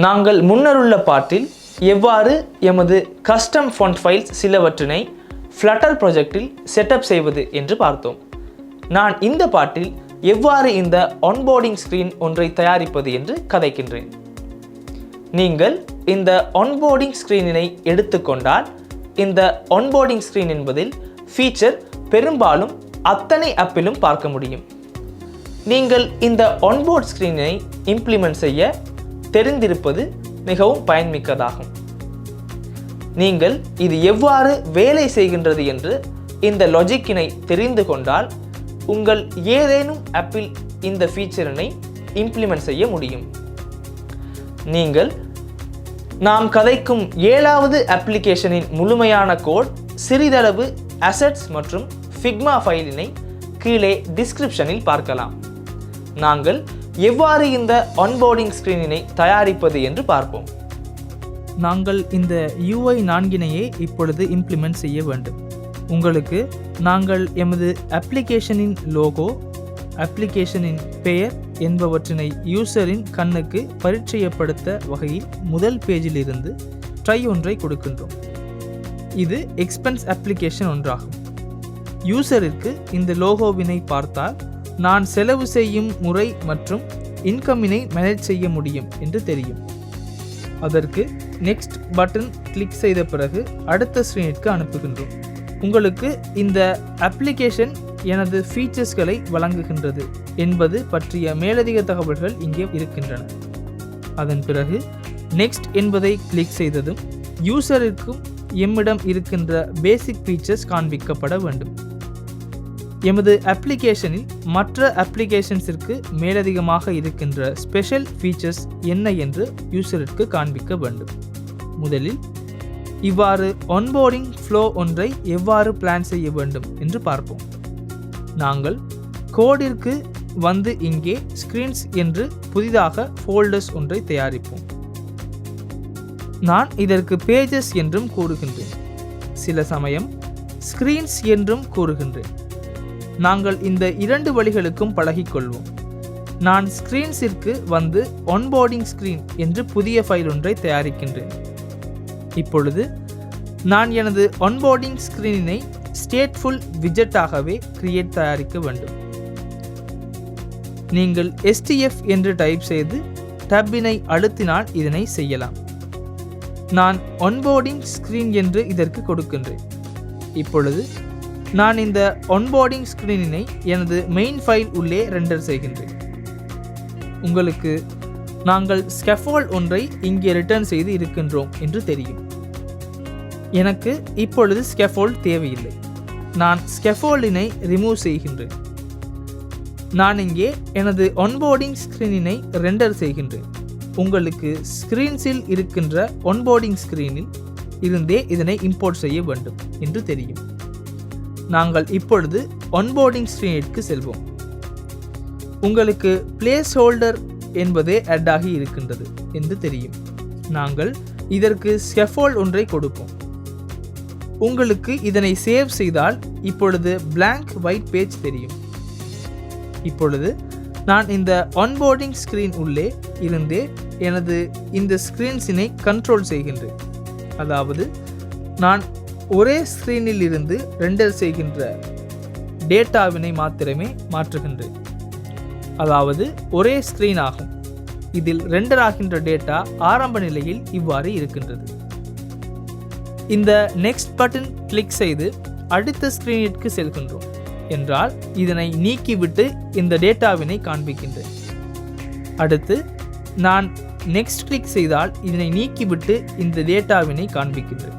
நாங்கள் முன்னருள்ள பாட்டில் எவ்வாறு எமது கஸ்டம் ஃபாண்ட் ஃபைல்ஸ் சிலவற்றினை ஃப்ளட்டர் ப்ராஜெக்டில் செட்டப் செய்வது என்று பார்த்தோம். நான் இந்த பாட்டில் எவ்வாறு இந்த ஆன்போர்டிங் ஸ்க்ரீன் ஒன்றை தயாரிப்பது என்று கதைக்கின்றேன். நீங்கள் இந்த ஆன்போர்டிங் ஸ்க்ரீனினை எடுத்துக்கொண்டால் இந்த ஆன்போர்டிங் ஸ்க்ரீன் என்பதில் ஃபீச்சர் பெரும்பாலும் அத்தனை ஆப்பிலும் பார்க்க முடியும். நீங்கள் இந்த ஆன்போர்ட் ஸ்க்ரீனை இம்ப்ளிமெண்ட் செய்ய தெரிந்திருப்பது மிகவும் பயன்மிக்கதாகும். நீங்கள் இது எவ்வாறு வேலை செய்கின்றது என்று இந்த லாஜிக்கினை தெரிந்து கொண்டால் உங்கள் ஏதேனும் ஆப்பில் இந்த ஃபீச்சரினை இம்ப்ளிமெண்ட் செய்ய முடியும். நீங்கள் நாம் கதைக்கும் 7வது அப்ளிகேஷனின் முழுமையான கோட் சிறிதளவு அசெட்ஸ் மற்றும் ஃபிக்மா ஃபைலினை கீழே டிஸ்கிரிப்ஷனில் பார்க்கலாம். நாங்கள் எவ்வாறு இந்த ஆன்போர்டிங் ஸ்க்ரீனினை தயாரிப்பது என்று பார்ப்போம். நாங்கள் இந்த UI 4னையே இப்பொழுது இம்ப்ளிமெண்ட் செய்ய வேண்டும். உங்களுக்கு நாங்கள் எமது அப்ளிகேஷனின் லோகோ, அப்ளிகேஷனின் பெயர் என்பவற்றினை யூசரின் கண்ணுக்கு பரிச்சயப்படுத்த வகையில் முதல் பேஜிலிருந்து ட்ரை ஒன்றை கொடுக்கின்றோம். இது எக்ஸ்பென்ஸ் அப்ளிகேஷன் ஒன்றாகும். யூசருக்கு இந்த லோகோவினை பார்த்தால் நான் செலவு செய்யும் முறை மற்றும் இன்கமினை மேனேஜ் செய்ய முடியும் என்று தெரியும். அதற்கு நெக்ஸ்ட் பட்டன் கிளிக் செய்த பிறகு அடுத்த ஸ்க்ரீனிற்கு அனுப்புகின்றோம். உங்களுக்கு இந்த அப்ளிகேஷன் எனது ஃபீச்சர்ஸ்களை வழங்குகின்றது என்பது பற்றிய மேலதிக தகவல்கள் இங்கே இருக்கின்றன. அதன் பிறகு நெக்ஸ்ட் என்பதை கிளிக் செய்ததும் யூசருக்கும் எம்மிடம் இருக்கின்ற பேசிக் ஃபீச்சர்ஸ் காண்பிக்கப்பட வேண்டும். எமது அப்ளிகேஷனில் மற்ற அப்ளிகேஷன்ஸிற்கு மேலதிகமாக இருக்கின்ற ஸ்பெஷல் ஃபீச்சர்ஸ் என்ன என்று யூசருக்கு காண்பிக்க வேண்டும். முதலில் இவ்வாறு ஆன்போர்டிங் ஃப்ளோ ஒன்றை எவ்வாறு பிளான் செய்ய வேண்டும் என்று பார்ப்போம். நாங்கள் கோடிற்கு வந்து இங்கே ஸ்க்ரீன்ஸ் என்று புதிதாக ஃபோல்டர்ஸ் ஒன்றை தயாரிப்போம். நான் இதற்கு பேஜஸ் என்றும் கூறுகின்றேன். சில சமயம் ஸ்க்ரீன்ஸ் என்றும் கூறுகின்றேன். நாங்கள் இந்த 2 வழிகளுக்கும் பழகிக்கொள்வோம். நான் ஸ்க்ரீன்ஸிற்கு வந்து ஆன்போர்டிங் ஸ்க்ரீன் என்று புதிய ஃபைல் ஒன்றை தயாரிக்கின்றேன். இப்பொழுது நான் எனது ஆன்போர்டிங் ஸ்க்ரீனினை ஸ்டேட்ஃபுல் விஜெட்டாகவே கிரியேட் தயாரிக்க வேண்டும். நீங்கள் STF என்று டைப் செய்து டப்பினை அழுத்தினால் இதனை செய்யலாம். நான் ஆன்போர்டிங் ஸ்க்ரீன் என்று இதற்கு கொடுக்கின்றேன். இப்பொழுது நான் இந்த ஆன்போர்டிங் ஸ்க்ரீனினை எனது மெயின் ஃபைல் உள்ளே ரெண்டர் செய்கின்றேன். உங்களுக்கு நாங்கள் ஸ்கேஃபோல்ட் ஒன்றை இங்கே ரிட்டர்ன் செய்து இருக்கின்றோம் என்று தெரியும். எனக்கு இப்பொழுது ஸ்கேஃபோல்ட் தேவையில்லை. நான் ஸ்கேஃபோல்டினை ரிமூவ் செய்கின்றேன். நான் இங்கே எனது ஆன்போர்டிங் ஸ்க்ரீனினை ரெண்டர் செய்கின்றேன். உங்களுக்கு ஸ்க்ரீன்ஸில் இருக்கின்ற ஆன்போர்டிங் ஸ்க்ரீனில் இருந்தே இதனை இம்போர்ட் செய்ய வேண்டும் என்று தெரியும். நாங்கள் இப்பொழுது ஆன்போர்டிங் ஸ்க்ரீனிற்கு செல்வோம். உங்களுக்கு பிளேஸ் ஹோல்டர் என்பதே ஆட் ஆகி இருக்கின்றது என்று தெரியும். நாங்கள் இதற்கு ஸ்கேஃபோல்ட் ஒன்றை கொடுப்போம். உங்களுக்கு இதனை சேவ் செய்தால் இப்பொழுது blank ஒயிட் பேஜ் தெரியும். இப்பொழுது நான் இந்த ஆன்போர்டிங் ஸ்க்ரீன் உள்ளே இருந்தே எனது இந்த ஸ்க்ரீன்ஸினை கண்ட்ரோல் செய்கின்றேன். அதாவது நான் ஒரே ஸ்க்ரீனில் இருந்து ரெண்டர் செய்கின்ற டேட்டாவினை மாத்திரமே மாற்றுகின்றேன். அதாவது ஒரே ஸ்க்ரீன் ஆகும். இதில் ரெண்டர் ஆகின்ற டேட்டா ஆரம்ப நிலையில் இவ்வாறு இருக்கின்றது. இந்த நெக்ஸ்ட் பட்டன் கிளிக் செய்து அடுத்த ஸ்க்ரீனிற்கு செல்கின்றோம் என்றால் இதனை நீக்கிவிட்டு இந்த டேட்டாவினை காண்பிக்கின்றேன். அடுத்து நான் நெக்ஸ்ட் கிளிக் செய்தால் இதனை நீக்கிவிட்டு இந்த டேட்டாவினை காண்பிக்கின்றேன்.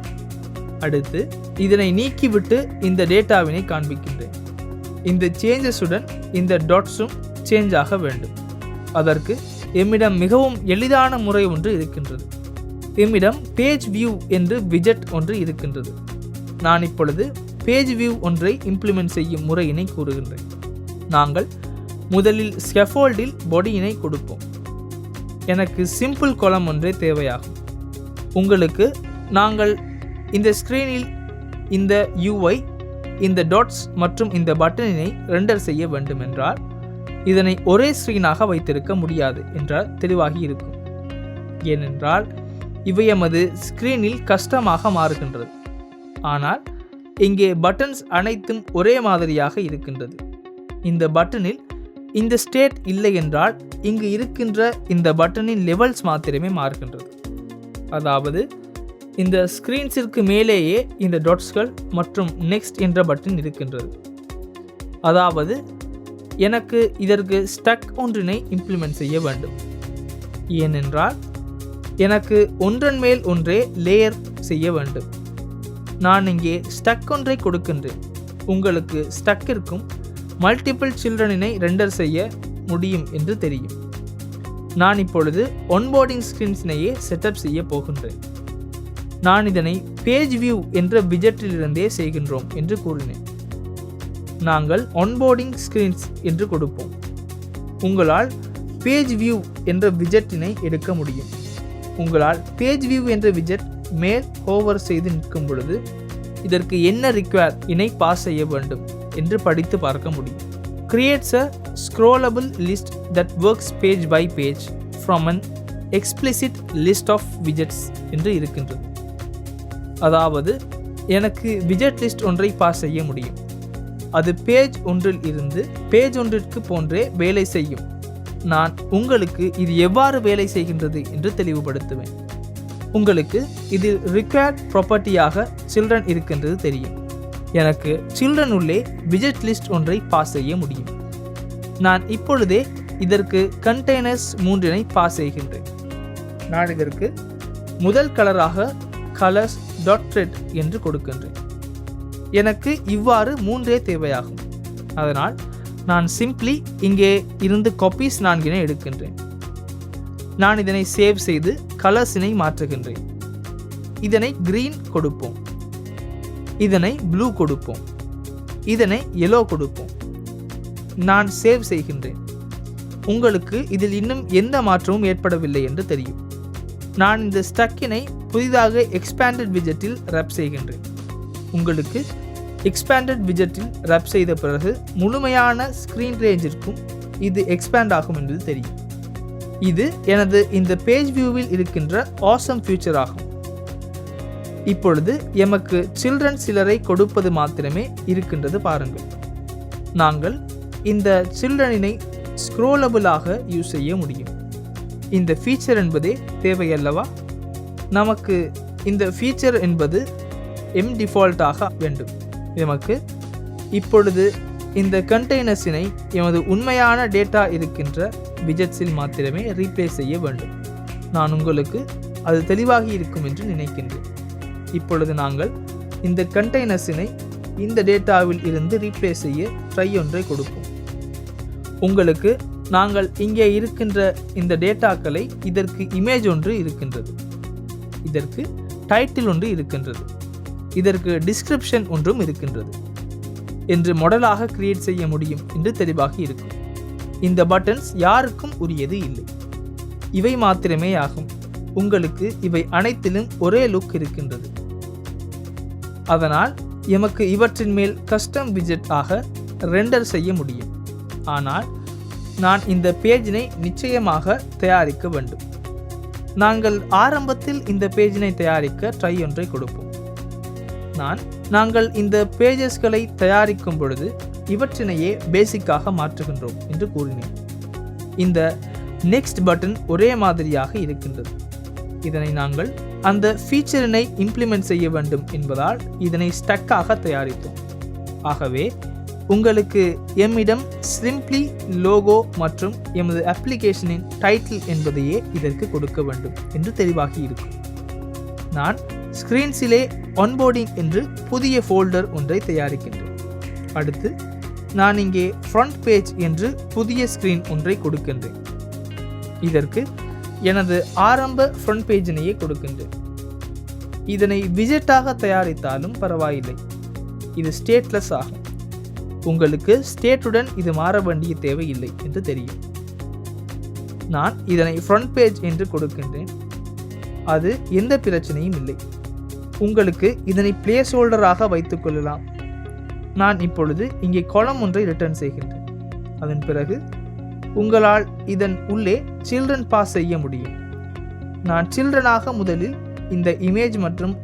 அடுத்து இதனை நீக்கிவிட்டு இந்த டேட்டாவினை காண்பிக்கின்றேன். இந்த சேஞ்சஸுடன் இந்த டாட்ஸும் சேஞ்ச் ஆக வேண்டும். அதற்கு எம்மிடம் மிகவும் எளிதான முறை ஒன்று இருக்கின்றது. எம்மிடம் பேஜ் வியூ என்று விஜெட் ஒன்று இருக்கின்றது. நான் இப்பொழுது பேஜ் வியூ ஒன்றை இம்ப்ளிமெண்ட் செய்யும் முறையினை கூறுகின்றேன். நாங்கள் முதலில் ஸ்கேஃபோல்டில் பாடியினை கொடுப்போம். எனக்கு சிம்பிள் காலம் ஒன்றே தேவையாகும். உங்களுக்கு நாங்கள் இந்த ஸ்க்ரீனில் இந்த UI, இந்த டாட்ஸ் மற்றும் இந்த பட்டனினை ரெண்டர் செய்ய வேண்டும் என்றால் இதனை ஒரே ஸ்க்ரீனாக வைத்திருக்க முடியாது என்றால் தெளிவாகி இருக்கும். ஏனென்றால் இவை எமது ஸ்கிரீனில் கஷ்டமாக மாறுகின்றது. ஆனால் இங்கே பட்டன்ஸ் அனைத்தும் ஒரே மாதிரியாக இருக்கின்றது. இந்த பட்டனில் இந்த ஸ்டேட் இல்லை என்றால் இங்கு இருக்கின்ற இந்த பட்டனின் லெவல்ஸ் மாத்திரமே மாறுகின்றது. அதாவது இந்த ஸ்கிரீன்ஸிற்கு மேலேயே இந்த டாட்ஸ்கள் மற்றும் நெக்ஸ்ட் என்ற பட்டன் இருக்கின்றது. அதாவது எனக்கு இதற்கு ஸ்டக் ஒன்றினை இம்ப்ளிமெண்ட் செய்ய வேண்டும். ஏனென்றால் எனக்கு ஒன்றன் மேல் ஒன்றே லேயர் செய்ய வேண்டும். நான் இங்கே ஸ்டக் ஒன்றை கொடுக்கின்றேன். உங்களுக்கு ஸ்டக்கிற்கும் மல்டிபிள் சில்ட்ரனினை ரெண்டர் செய்ய முடியும் என்று தெரியும். நான் இப்பொழுது ஒன்போர்டிங் ஸ்கிரீன்ஸினையே செட்டப் செய்ய போகின்றேன். நான் இதனை பேஜ் வியூ என்ற விஜெட்டிலிருந்தே செய்கின்றோம் என்று கூறினேன். நாங்கள் ஒன்போர்டிங் ஸ்கிரீன்ஸ் என்று கொடுப்போம். உங்களால் பேஜ் வியூ என்ற விஜெட்டினை எடுக்க முடியும். உங்களால் பேஜ் வியூ என்ற விஜெட் மேல் ஹோவர் செய்து நிற்கும் பொழுது இதற்கு என்ன ரிக்வயர் இனை பாஸ் செய்ய வேண்டும் என்று படித்து பார்க்க முடியும். Creates a scrollable list that works page by page from an explicit list of widgets என்று இருக்கின்றது. அதாவது எனக்கு விஜெட் லிஸ்ட் ஒன்றை பாஸ் செய்ய முடியும். அது பேஜ் ஒன்றில் இருந்து பேஜ் ஒன்றிற்கு போன்றே வேலை செய்யும். நான் உங்களுக்கு இது எவ்வாறு வேலை செய்கின்றது என்று தெளிவுபடுத்துவேன். உங்களுக்கு இதில் ரிக்வயர்ட் ப்ராப்பர்ட்டியாக சில்ட்ரன் இருக்கின்றது தெரியும். எனக்கு சில்ட்ரன் உள்ளே விஜெட் லிஸ்ட் ஒன்றை பாஸ் செய்ய முடியும். நான் இப்பொழுதே இதற்கு கண்டெய்னர்ஸ் 3 பாஸ் செய்கின்றேன். நான் இதற்கு முதல் கலராக கலர்ஸ் டாட் ரெட் என்று கொடுக்கின்றேன். எனக்கு இவ்வாறு 3 தேவையாகும். அதனால் நான் சிம்பிளி இங்கே இருந்து காப்பீஸ் 4 எடுக்கின்றேன். நான் இதனை சேவ் செய்து கலர்ஸினை மாற்றுகின்றேன். இதனை கிரீன் கொடுப்போம், இதனை ப்ளூ கொடுப்போம், இதனை yellow கொடுப்போம். நான் சேவ் செய்கின்றேன். உங்களுக்கு இதில் இன்னும் எந்த மாற்றமும் ஏற்படவில்லை என்று தெரியும். நான் இந்த ஸ்டக்கினை புதிதாக எக்ஸ்பேண்டட் விஜெட்டில் ரப் செய்கின்றேன். உங்களுக்கு எக்ஸ்பேண்டட் விஜெட்டில் ரப் செய்த பிறகு முழுமையான ஸ்க்ரீன் ரேஞ்சிற்கும் இது எக்ஸ்பேண்ட் ஆகும் என்பது தெரியும். இது எனது இந்த பேஜ் வியூவில் இருக்கின்ற ஆசம் ஃபியூச்சர் ஆகும். இப்பொழுது எமக்கு சில்ட்ரன் சிலரை கொடுப்பது மாத்திரமே இருக்கின்றது பாருங்கள். நாங்கள் இந்த சில்ட்ரனினை ஸ்க்ரோலபிளாக யூஸ் செய்ய முடியும். இந்த ஃபீச்சர் என்பதே தேவையல்லவா? நமக்கு இந்த ஃபீச்சர் என்பது டிஃபால்ட்டாக வேண்டும். எமக்கு இப்பொழுது இந்த கண்டெய்னர்ஸினை எமது உண்மையான டேட்டா இருக்கின்ற விஜெட்ஸில் மாத்திரமே ரீப்ளேஸ் செய்ய வேண்டும். நான் உங்களுக்கு அது தெளிவாகி இருக்கும் என்று நினைக்கின்றேன். இப்பொழுது நாங்கள் இந்த கண்டெய்னர்ஸினை இந்த டேட்டாவில் இருந்து ரீப்ளேஸ் செய்ய ட்ரை ஒன்றை கொடுப்போம். உங்களுக்கு நாங்கள் இங்கே இருக்கின்ற இந்த டேட்டாக்களை இதற்கு இமேஜ் ஒன்று இருக்கின்றது, இதற்கு டைட்டில் ஒன்று இருக்கின்றது, இதற்கு டிஸ்கிரிப்ஷன் ஒன்றும் இருக்கின்றது என்று மாடலாக கிரியேட் செய்ய முடியும் என்று தெளிவாக இருக்கும். இந்த பட்டன்ஸ் யாருக்கும் உரியது இல்லை, இவை மாத்திரமே ஆகும். உங்களுக்கு இவை அனைத்திலும் ஒரே லுக் இருக்கின்றது. அதனால் எமக்கு இவற்றின் மேல் கஸ்டம் விஜெட் ஆக ரெண்டர் செய்ய முடியும். ஆனால் நான் இந்த பேஜினை நிச்சயமாக தயாரிக்க வேண்டும். நாங்கள் ஆரம்பத்தில் இந்த பேஜினை தயாரிக்க ட்ரை ஒன்றை கொடுப்போம். நாங்கள் இந்த பேஜஸ்களை தயாரிக்கும் பொழுது இவற்றினையே பேசிக்காக மாற்றுகின்றோம் என்று கூறினேன். இந்த நெக்ஸ்ட் பட்டன் ஒரே மாதிரியாக இருக்கின்றது. இதனை நாங்கள் அந்த ஃபீச்சரினை இம்ப்ளிமெண்ட் செய்ய வேண்டும் என்பதால் இதனை ஸ்டக்காக தயாரித்தோம். ஆகவே உங்களுக்கு எம்மிடம் சிம்பிளி லோகோ மற்றும் எமது அப்ளிகேஷனின் டைட்டில் என்பதையே இதற்கு கொடுக்க வேண்டும் என்று தெளிவாகி இருக்கும். நான் ஸ்கிரீன்ஸிலே ஒன்போர்டிங் என்று புதிய ஃபோல்டர் ஒன்றை தயாரிக்கின்றேன். அடுத்து நான் இங்கே ஃப்ரண்ட் பேஜ் என்று புதிய ஸ்கிரீன் ஒன்றை கொடுக்கின்றேன். இதற்கு எனது ஆரம்ப ஃப்ரண்ட் பேஜினையே கொடுக்கின்றேன். இதனை விஜெட்டாக தயாரித்தாலும் பரவாயில்லை, இது ஸ்டேட்லெஸ் ஆகும். உங்களுக்கு ஸ்டேட்டுடன் இது மாற வேண்டிய தேவையில்லை என்று தெரியும். நான் இதனை ஃப்ரண்ட் பேஜ் என்று கொடுக்கின்றேன். அது எந்த பிரச்சனையும் இல்லை. உங்களுக்கு இதனை பிளேஸ் ஹோல்டராக வைத்துக் கொள்ளலாம். நான் இப்பொழுது இங்கே காலம் ஒன்றை ரிட்டர்ன் செய்கின்றேன். அதன் பிறகு உங்களால் இதன் உள்ளே சில்ட்ரன் பாஸ் செய்ய முடியும். நான் சில்ட்ரனாக முதலில் இந்த இமேஜ் மற்றும்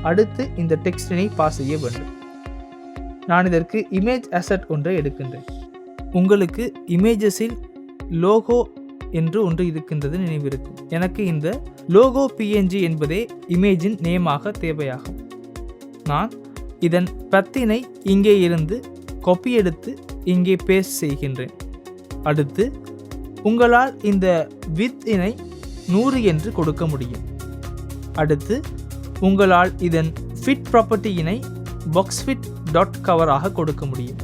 அடுத்து இந்த டெக்ஸ்டினை பாஸ் செய்ய வேண்டும். நான் இதற்கு இமேஜ் அசெட் ஒன்றை எடுக்கின்றேன். உங்களுக்கு இமேஜஸில் லோகோ என்று ஒன்று இருக்கின்றது நினைவிருக்கும். எனக்கு இந்த லோகோ PNG என்பதே இமேஜின் நேமாக தேவையாகும். நான் இதன் பத்தினை இங்கே இருந்து காப்பி எடுத்து இங்கே பேஸ்ட் செய்கின்றேன். அடுத்து உங்களால் இந்த வித்தினை 100 என்று கொடுக்க முடியும். அடுத்து உங்களால் இதன் ஃபிட் ப்ராப்பர்ட்டியினை boxfit.cover ஆக கொடுக்க முடியும்.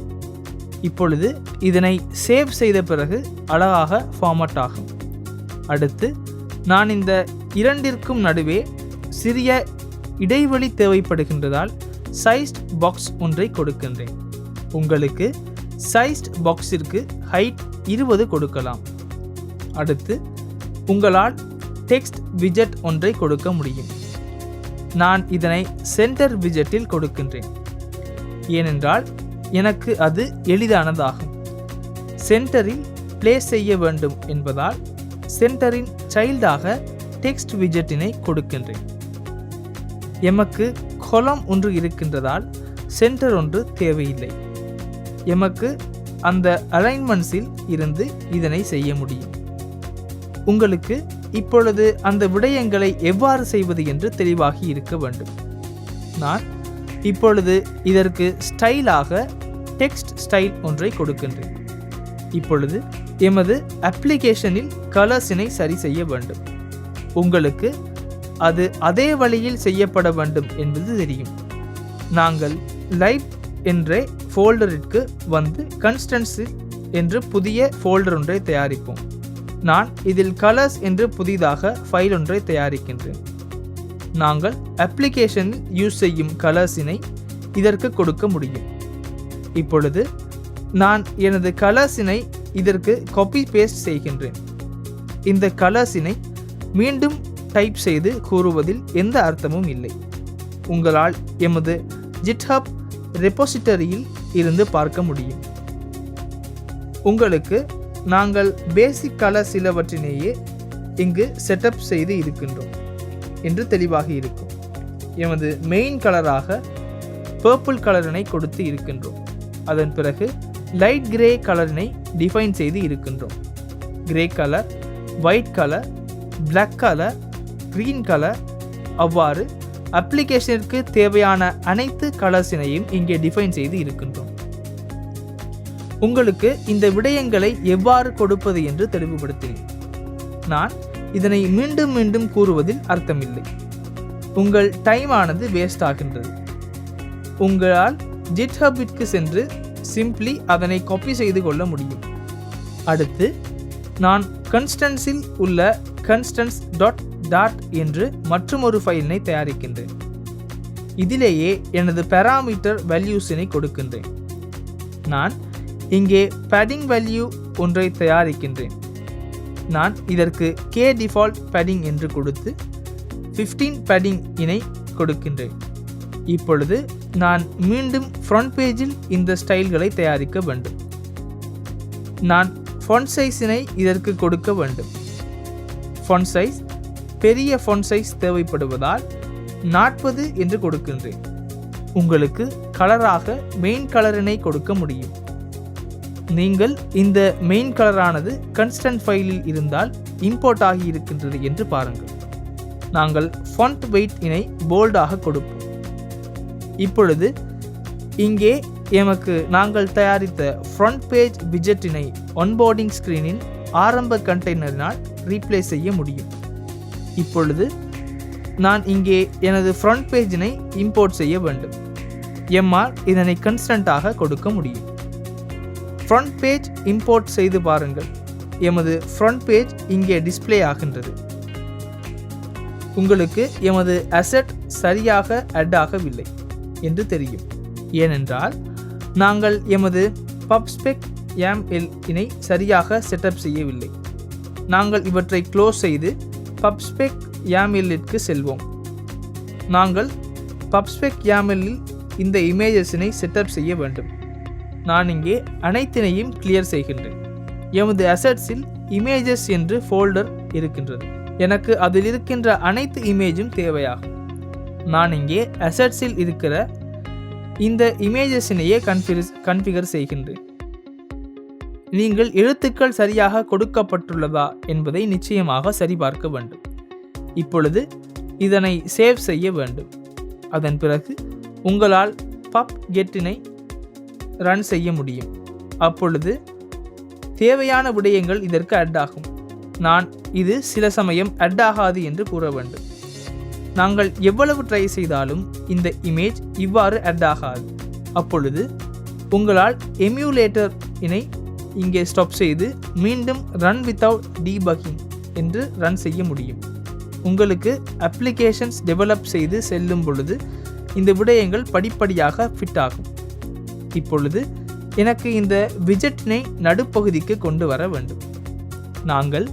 இப்பொழுது இதனை சேவ் செய்த பிறகு அழகாக ஃபார்மட் ஆகும். அடுத்து நான் இந்த இரண்டிற்கும் நடுவே சிறிய இடைவெளி தேவைப்படுகின்றதால் சைஸ்ட் பாக்ஸ் ஒன்றை கொடுக்கின்றேன். உங்களுக்கு சைஸ்ட் பாக்ஸிற்கு ஹைட் 20 கொடுக்கலாம். அடுத்து உங்களால் டெக்ஸ்ட் விஜெட் ஒன்றை கொடுக்க முடியும். நான் இதனை சென்டர் விஜெட்டில் கொடுக்கின்றேன். ஏனென்றால் எனக்கு அது எளிதானதாகும். சென்டரில் பிளேஸ் செய்ய வேண்டும் என்பதால் சென்டரின் சைல்டாக டெக்ஸ்ட் விஜெட்டினை கொடுக்கின்றேன். எமக்கு கொலம் ஒன்று இருக்கின்றதால் சென்டர் ஒன்று தேவையில்லை. எமக்கு அந்த அலைன்மெண்ட்ஸில் இருந்து இதனை செய்ய முடியும். உங்களுக்கு இப்பொழுது அந்த விடயங்களை எவ்வாறு செய்வது என்று தெளிவாகி இருக்க வேண்டும். நான் இப்பொழுது இதற்கு ஸ்டைலாக டெக்ஸ்ட் ஸ்டைல் ஒன்றை கொடுக்கின்றேன். இப்பொழுது எமது அப்ளிகேஷனில் கலர்ஸினை சரி செய்ய வேண்டும். உங்களுக்கு அது அதே வழியில் செய்யப்பட வேண்டும் என்பது தெரியும். நாங்கள் லைவ் என்ற ஃபோல்டருக்கு வந்து கன்ஸ்டன்ஸில் என்று புதிய ஃபோல்டர் ஒன்றை தயாரிப்போம். நான் இதில் கலர்ஸ் என்று புதிதாக ஃபைல் ஒன்றை தயாரிக்கின்றேன். நாங்கள் அப்ளிகேஷனில் யூஸ் செய்யும் கலர்ஸினை இதற்கு கொடுக்க முடியும். இப்பொழுது நான் எனது கலர்ஸினை இதற்கு காப்பி பேஸ்ட் செய்கின்றேன். இந்த கலர்ஸினை மீண்டும் டைப் செய்து கூறுவதில் எந்த அர்த்தமும் இல்லை. உங்களால் எமது GitHub ரெபோசிட்டரியில் இருந்து பார்க்க முடியும். உங்களுக்கு நாங்கள் பேசிக் கலர் சிலவற்றினையே இங்கு செட்டப் செய்து இருக்கின்றோம் என்று தெளிவாக இருக்கும். எமது மெயின் கலராக பர்பிள் கலரினை கொடுத்து இருக்கின்றோம். அதன் பிறகு லைட் கிரே கலரினை டிஃபைன் செய்து இருக்கின்றோம். Grey colour, white colour, black colour, green colour, அவ்வாறு அப்ளிகேஷனுக்கு தேவையான அனைத்து கலர்ஸினையும் இங்கே டிஃபைன் செய்து இருக்கின்றோம். உங்களுக்கு இந்த விடயங்களை எவ்வாறு கொடுப்பது என்று தெளிவுபடுத்தினேன். நான் இதனை மீண்டும் மீண்டும் கூறுவதில் அர்த்தமில்லை. உங்கள் டைம் ஆனது வேஸ்ட் ஆகின்றது. உங்களால் GitHubற்கு சென்று சிம்பிளி அதனை காப்பி செய்து கொள்ள முடியும். அடுத்து நான் கன்ஸ்டன்ஸில் உள்ள constants.dart என்று மற்றொரு ஃபைலினை தயாரிக்கின்றேன். இதிலேயே எனது பாராமீட்டர் வேல்யூஸினை கொடுக்கின்றேன். நான் இங்கே padding வேல்யூ ஒன்றை தயாரிக்கின்றேன். நான் இதற்கு k default padding என்று கொடுத்து 15 padding இனை கொடுக்கின்றேன். இப்பொழுது நான் மீண்டும் ஃப்ரண்ட் பேஜில் இந்த ஸ்டைல்களை தயாரிக்க வேண்டும். நான் ஃபாண்ட் சைஸினை இதற்கு கொடுக்க வேண்டும். ஃபாண்ட் சைஸ் பெரிய ஃபாண்ட் சைஸ் தேவைப்படுவதால் 40 என்று கொடுக்கின்றேன். உங்களுக்கு கலராக மெயின் கலரினை கொடுக்க முடியும். நீங்கள் இந்த மெயின் கலரானது கன்ஸ்டன்ட் ஃபைலில் இருந்தால் இம்போர்ட் ஆகி இருக்கின்றது என்று பாருங்கள். நாங்கள் ஃபாண்ட் வெயிட் இனை போல்டாக கொடுப்போம். இப்பொழுது இங்கே எமக்கு நாங்கள் தயாரித்த ஃப்ரண்ட் பேஜ் விஜெட்டினை ஒன்போர்டிங் ஸ்க்ரீனின் ஆரம்ப கண்டெய்னரினால் ரீப்ளேஸ் செய்ய முடியும். இப்பொழுது நான் இங்கே எனது ஃப்ரண்ட் பேஜினை இம்போர்ட் செய்ய வேண்டும். எம்மால் இதனை கன்ஸ்டன்ட்டாக கொடுக்க முடியும். ஃப்ரண்ட் பேஜ் இம்போர்ட் செய்து பாருங்கள். எமது ஃப்ரண்ட் பேஜ் இங்கே டிஸ்ப்ளே ஆகின்றது. உங்களுக்கு எமது அசெட் சரியாக ஆட் ஆகவில்லை என்று தெரியும். ஏனென்றால் நாங்கள் எமது பப்ஸ்பெக் YAML இனை சரியாக செட்டப் செய்யவில்லை. நாங்கள் இவற்றை க்ளோஸ் செய்து பப்ஸ்பெக் YAMLற்கு செல்வோம். நாங்கள் பப்ஸ்பெக் YAMLில் இந்த இமேஜஸினை செட்டப் செய்ய வேண்டும். நான் இங்கே அனைத்தினையும் கிளியர் செய்கின்றேன். எமது அசெட்ஸில் இமேஜஸ் என்று ஃபோல்டர் இருக்கின்றது. எனக்கு அதில் இருக்கின்ற அனைத்து இமேஜும் தேவையாகும். நான் இங்கே அசெட்ஸில் இருக்கிற இந்த இமேஜஸினையே கன்ஃபிகர் செய்கின்றேன். நீங்கள் எழுத்துக்கள் சரியாக கொடுக்கப்பட்டுள்ளதா என்பதை நிச்சயமாக சரிபார்க்க வேண்டும். இப்பொழுது இதனை சேவ் செய்ய வேண்டும். அதன் பிறகு உங்களால் பப்கெட்டினை ரன் செய்ய முடியும். அப்பொழுது தேவையான விடயங்கள் இதற்கு அட் ஆகும். நான் இது சில சமயம் அட் ஆகாது என்று கூற வேண்டும். நாங்கள் எவ்வளவு ட்ரை செய்தாலும் இந்த இமேஜ் இவ்வாறு அட் ஆகாது. அப்பொழுது உங்களால் எமுலேட்டர் இனை இங்கே ஸ்டாப் செய்து மீண்டும் ரன் வித்தவுட் டீபக்கிங் என்று ரன் செய்ய முடியும். உங்களுக்கு அப்ளிகேஷன்ஸ் டெவலப் செய்து செல்லும் பொழுது இந்த விடயங்கள் படிப்படியாக ஃபிட் ஆகும். இப்பொழுது எனக்கு இந்த விஜெட்டினை நடுப்பகுதிக்கு கொண்டு வர வேண்டும். நாங்கள்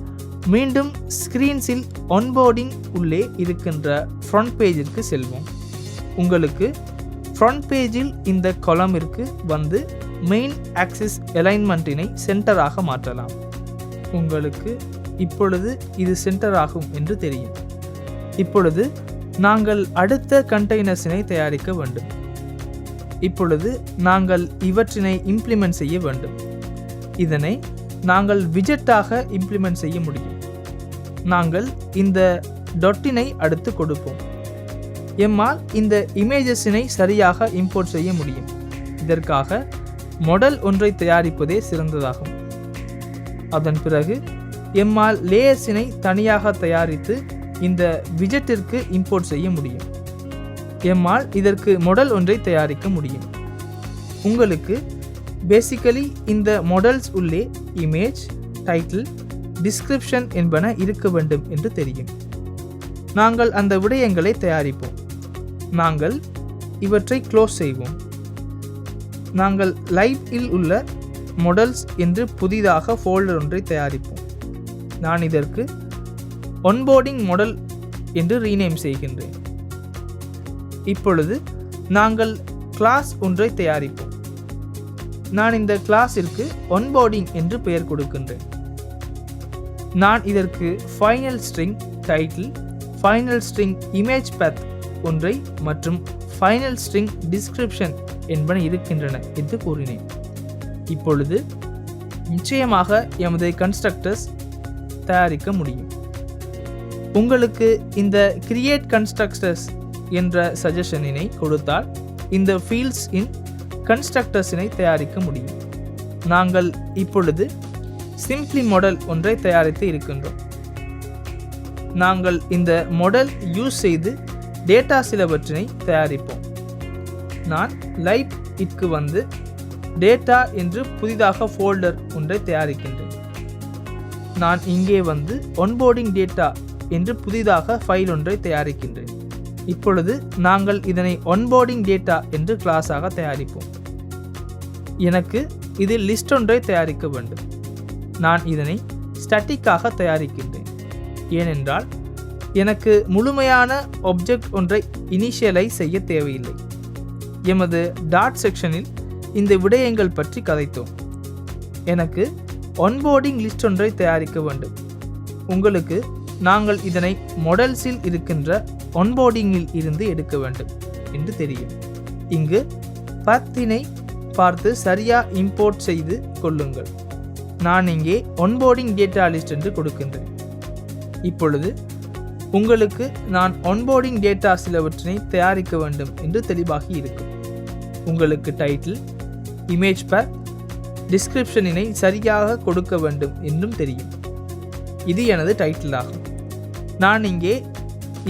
மீண்டும் ஸ்க்ரீன்ஸில் ஒன்போர்டிங் உள்ளே இருக்கின்ற ஃப்ரண்ட் பேஜிற்கு செல்வோம். உங்களுக்கு ஃப்ரண்ட் பேஜில் இந்த காலமிற்கு வந்து மெயின் ஆக்சிஸ் அலைன்மெண்ட்டினை சென்டராக மாற்றலாம். உங்களுக்கு இப்பொழுது இது சென்டர் ஆகும் என்று தெரியும். இப்பொழுது நாங்கள் அடுத்த கண்டெய்னர்ஸினை தயாரிக்க வேண்டும். இப்பொழுது நாங்கள் இவற்றினை இம்ப்ளிமெண்ட் செய்ய வேண்டும். இதனை நாங்கள் விஜெட்டாக இம்ப்ளிமெண்ட் செய்ய முடியும். நாங்கள் இந்த டொட்டினை அடுத்து கொடுப்போம். எம்மால் இந்த இமேஜஸினை சரியாக இம்போர்ட் செய்ய முடியும். இதற்காக மாடல் ஒன்றை தயாரிப்பதே சிறந்ததாகும். அதன் பிறகு எம்மால் லேயர்ஸினை தனியாக தயாரித்து இந்த விஜெட்டிற்கு இம்போர்ட் செய்ய முடியும். எம்மால் இதற்கு மாடல் ஒன்றை தயாரிக்க முடியும். உங்களுக்கு பேசிக்கலி இந்த மாடல்ஸ் உள்ளே இமேஜ், டைட்டில், டிஸ்கிரிப்ஷன் என்பன இருக்க வேண்டும் என்று தெரியும். நாங்கள் அந்த விடயங்களை தயாரிப்போம். நாங்கள் இவற்றை க்ளோஸ் செய்வோம். நாங்கள் லைட்டில் உள்ள மாடல்ஸ் என்று புதிதாக ஃபோல்டர் ஒன்றை தயாரிப்போம். நான் இதற்கு ஒன்போர்டிங் மாடல் என்று ரீநேம் செய்கின்றேன். இப்பொழுது நாங்கள் கிளாஸ் ஒன்றை தயாரிப்போம். நான் இந்த கிளாஸிற்கு ஒன்போர்டிங் என்று பெயர் கொடுக்கின்றேன். நான் இதற்கு final string title, final string image பத் ஒன்றை மற்றும் ஃபைனல் ஸ்ட்ரிங் டிஸ்கிரிப்ஷன் என்பன இருக்கின்றன என்று கூறினேன். இப்பொழுது நிச்சயமாக எமது கன்ஸ்ட்ரக்டர்ஸ் தயாரிக்க முடியும். உங்களுக்கு இந்த கிரியேட் கன்ஸ்ட்ரக்டர்ஸ் என்ற சஜஷனினை கொடுத்தால் இந்த ஃபீல்ட்ஸ் இன் கன்ஸ்ட்ரக்டர்ஸினை தயாரிக்க முடியும். நாங்கள் இப்பொழுது சிம்பிளி மாடல் ஒன்றை தயாரித்து இருக்கின்றோம். நாங்கள் இந்த மாடல் யூஸ் செய்து டேட்டா சிலவற்றினை தயாரிப்போம். நான் லைட் இட்க்கு வந்து டேட்டா என்று புதிதாக ஃபோல்டர் ஒன்றை தயாரிக்கின்றேன். நான் இங்கே வந்து ஒன்போர்டிங் டேட்டா என்று புதிதாக ஃபைல் ஒன்றை தயாரிக்கின்றேன். இப்பொழுது நாங்கள் இதனை ஒன்போர்டிங் டேட்டா என்று கிளாஸாக தயாரிப்போம். எனக்கு இதில் லிஸ்ட் ஒன்றை தயாரிக்க வேண்டும். நான் இதனை ஸ்டாட்டிக்காக தயாரிக்கின்றேன். ஏனென்றால் எனக்கு முழுமையான ஆப்ஜெக்ட் ஒன்றை இனிஷியலைஸ் செய்ய தேவையில்லை. எமது டாட் செக்ஷனில் இந்த விடயங்கள் பற்றி கதைத்தோம். எனக்கு ஒன்போர்டிங் லிஸ்ட் ஒன்றை தயாரிக்க வேண்டும். உங்களுக்கு நாங்கள் இதனை மாடல்ஸில் இருக்கின்ற ஒன்போர்டிங்கில் இருந்து எடுக்க வேண்டும் என்று தெரியும். இங்கு பத்தினை பார்த்து சரியா இம்போர்ட் செய்து கொள்ளுங்கள். நான் இங்கே ஒன்போர்டிங் டேட்டா லிஸ்ட் என்று கொடுக்கின்றேன். இப்பொழுது உங்களுக்கு நான் ஒன்போர்டிங் டேட்டா சிலவற்றினை தயாரிக்க வேண்டும் என்று தெளிவாகி இருக்கும். உங்களுக்கு டைட்டில், இமேஜ் பர், டிஸ்கிரிப்ஷனினை சரியாக கொடுக்க வேண்டும் என்றும் தெரியும். இது எனது டைட்டில் ஆகும். நான் இங்கே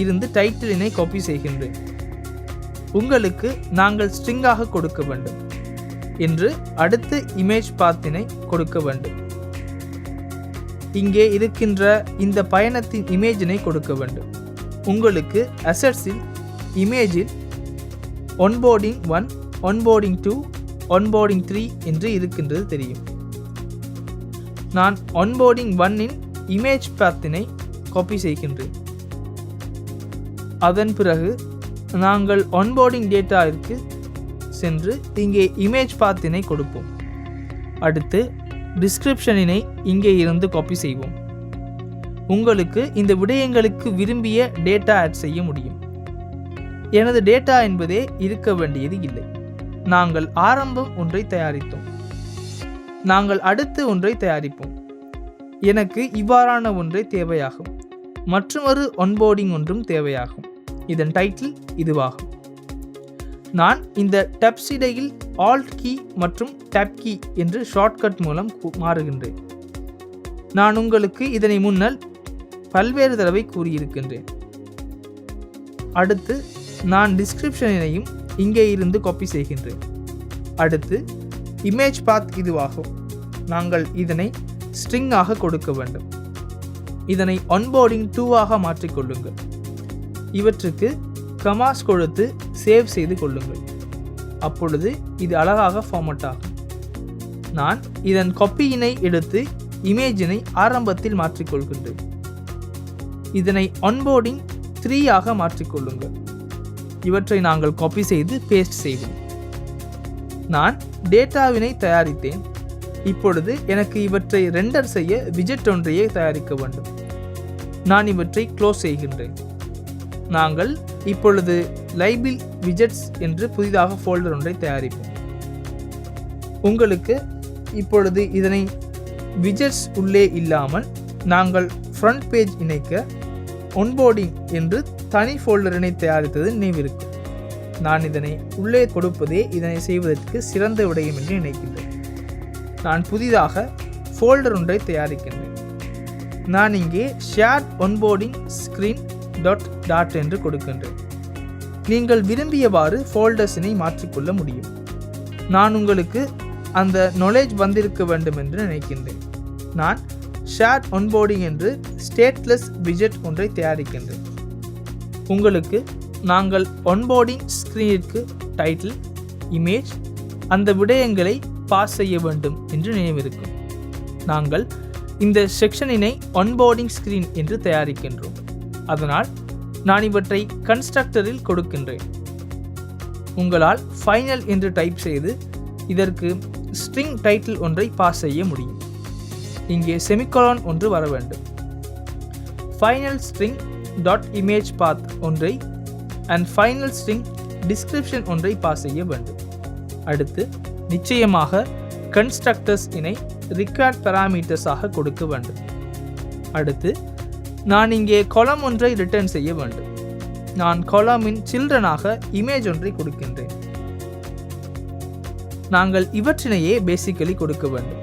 இருந்து டைட்டிலினை காப்பி செய்கின்றேன். உங்களுக்கு நாங்கள் ஸ்ட்ரிங்காக கொடுக்க வேண்டும் என்று அடுத்து இமேஜ் பாத்தினை கொடுக்க வேண்டும். இங்கே இருக்கின்ற இந்த பயணத்தின் இமேஜினை கொடுக்க வேண்டும். உங்களுக்கு அசெட்ஸில் இமேஜில் ஒன்போர்டிங் 1, ஒன்போர்டிங் 2, ஒன்போர்டிங் 3 என்று இருக்கின்றது தெரியும். நான் ஒன்போர்டிங் 1 இமேஜ் பாத்தினை காப்பி செய்கின்றேன். அதன் பிறகு நாங்கள் ஒன்போர்டிங் டேட்டாவிற்கு சென்று இங்கே இமேஜ் பாத்தினை கொடுப்போம். அடுத்து டிஸ்கிரிப்ஷனினை இங்கே இருந்து காப்பி செய்வோம். உங்களுக்கு இந்த விடயங்களுக்கு விரும்பிய டேட்டா ஆட் செய்ய முடியும். எனது டேட்டா என்பதே இருக்க வேண்டியது இல்லை. நாங்கள் ஆரம்பம் ஒன்றை தயாரித்தோம். நாங்கள் அடுத்து ஒன்றை தயாரிப்போம். எனக்கு இவ்வாறான ஒன்றை தேவையாகும். மற்றொரு ஒன்போர்டிங் ஒன்றும் தேவையாகும். இதன் டைட்டில் இதுவாகும். நான் இந்த டப்ஸ் இடையில் ஆல்ட் கீ மற்றும் டப் கீ என்று ஷார்ட்கட் மூலம் மாறுகின்றேன். நான் உங்களுக்கு இதனை முன்னர் பல்வேறு தடவை கூறியிருக்கின்றேன். அடுத்து நான் டிஸ்கிரிப்ஷனையும் இங்கே இருந்து காப்பி செய்கின்றேன். அடுத்து இமேஜ் பாத் இதுவாகும். நாங்கள் இதனை ஸ்ட்ரிங் ஆக கொடுக்க வேண்டும். இதனை ஒன்போர்டிங் 2 ஆக மாற்றிக்கொள்ளுங்கள். இவற்றுக்கு கமாஸ் கொடுத்து சேவ் செய்து கொள்ளுங்கள். அப்பொழுது இது அழகாக ஃபார்மட் ஆகும். நான் இதன் காப்பியினை எடுத்து இமேஜினை ஆரம்பத்தில் மாற்றிக்கொள்கின்றேன். இதனை ஒன்போர்டிங் 3 ஆக மாற்றிக்கொள்ளுங்கள். இவற்றை நாங்கள் காப்பி செய்து பேஸ்ட் செய்வோம். நான் டேட்டாவினை தயாரித்தேன். இப்பொழுது எனக்கு இவற்றை ரெண்டர் செய்ய விஜெட் ஒன்றையே தயாரிக்க வேண்டும். நான் இவற்றை க்ளோஸ் செய்கின்றேன். நாங்கள் இப்பொழுது லைபிள் விஜெட்ஸ் என்று புதிதாக ஃபோல்டர் ஒன்றை தயாரிப்போம். உங்களுக்கு இப்பொழுது இதனை விஜெட்ஸ் உள்ளே இல்லாமல் நாங்கள் ஃப்ரண்ட் பேஜ் இணைக்க ஒன்போர்டிங் என்று தனி ஃபோல்டரினை தயாரித்தது நினைவிருக்கும். நான் இதனை உள்ளே கொடுப்பதே இதனை செய்வதற்கு சிறந்த விடயம் என்று நினைக்கின்றேன். நான் புதிதாக ஃபோல்டர் ஒன்றை தயாரிக்கின்றேன். நான் இங்கே ஷேர்ட் ஒன்போர்டிங் ஸ்க்ரீன் டாட் என்று கொடுக்கின்றேன். நீங்கள் விரும்பியவாறு ஃபோல்டர்ஸினை மாற்றிக்கொள்ள முடியும். நான் உங்களுக்கு அந்த நாலேஜ் வந்திருக்க வேண்டும் என்று நினைக்கின்றேன். நான் ஷேர்ட் ஒன்போர்டிங் என்று ஸ்டேட்லெஸ் விஜெட் ஒன்றை தயாரிக்கின்றேன். உங்களுக்கு நாங்கள் ஒன்போர்டிங் ஸ்க்ரீனிற்கு டைட்டில், இமேஜ், அந்த விடயங்களை பாஸ் செய்ய வேண்டும் என்று நினைவிருக்கும். நாங்கள் இந்த செக்ஷனினை ஒன்போர்டிங் ஸ்க்ரீன் என்று தயாரிக்கின்றோம். அதனால் நான் இவற்றை கன்ஸ்ட்ரக்டரில் கொடுக்கின்றேன். உங்களால் ஃபைனல் என்று டைப் செய்து இதற்கு ஸ்ட்ரிங் டைட்டில் ஒன்றை பாஸ் செய்ய முடியும். இங்கே செமிகோலன் ஒன்று வர வேண்டும். Final string dot image path ஒன்றை அண்ட் ஃபைனல் ஸ்ட்ரிங் டிஸ்கிரிப்ஷன் ஒன்றை பாஸ் செய்ய வேண்டும். அடுத்து நிச்சயமாக கன்ஸ்ட்ரக்டர்ஸ் இனை ரிக்வயர்ட் பாராமீட்டர்ஸாக கொடுக்க வேண்டும். அடுத்து நான் இங்கே காலம் ஒன்றை ரிட்டர்ன் செய்ய வேண்டும். நான் காலமின் சில்ட்ரனாக இமேஜ் ஒன்றை கொடுக்கின்றேன். நாங்கள் இவற்றினையே பேசிக்கலி கொடுக்க வேண்டும்.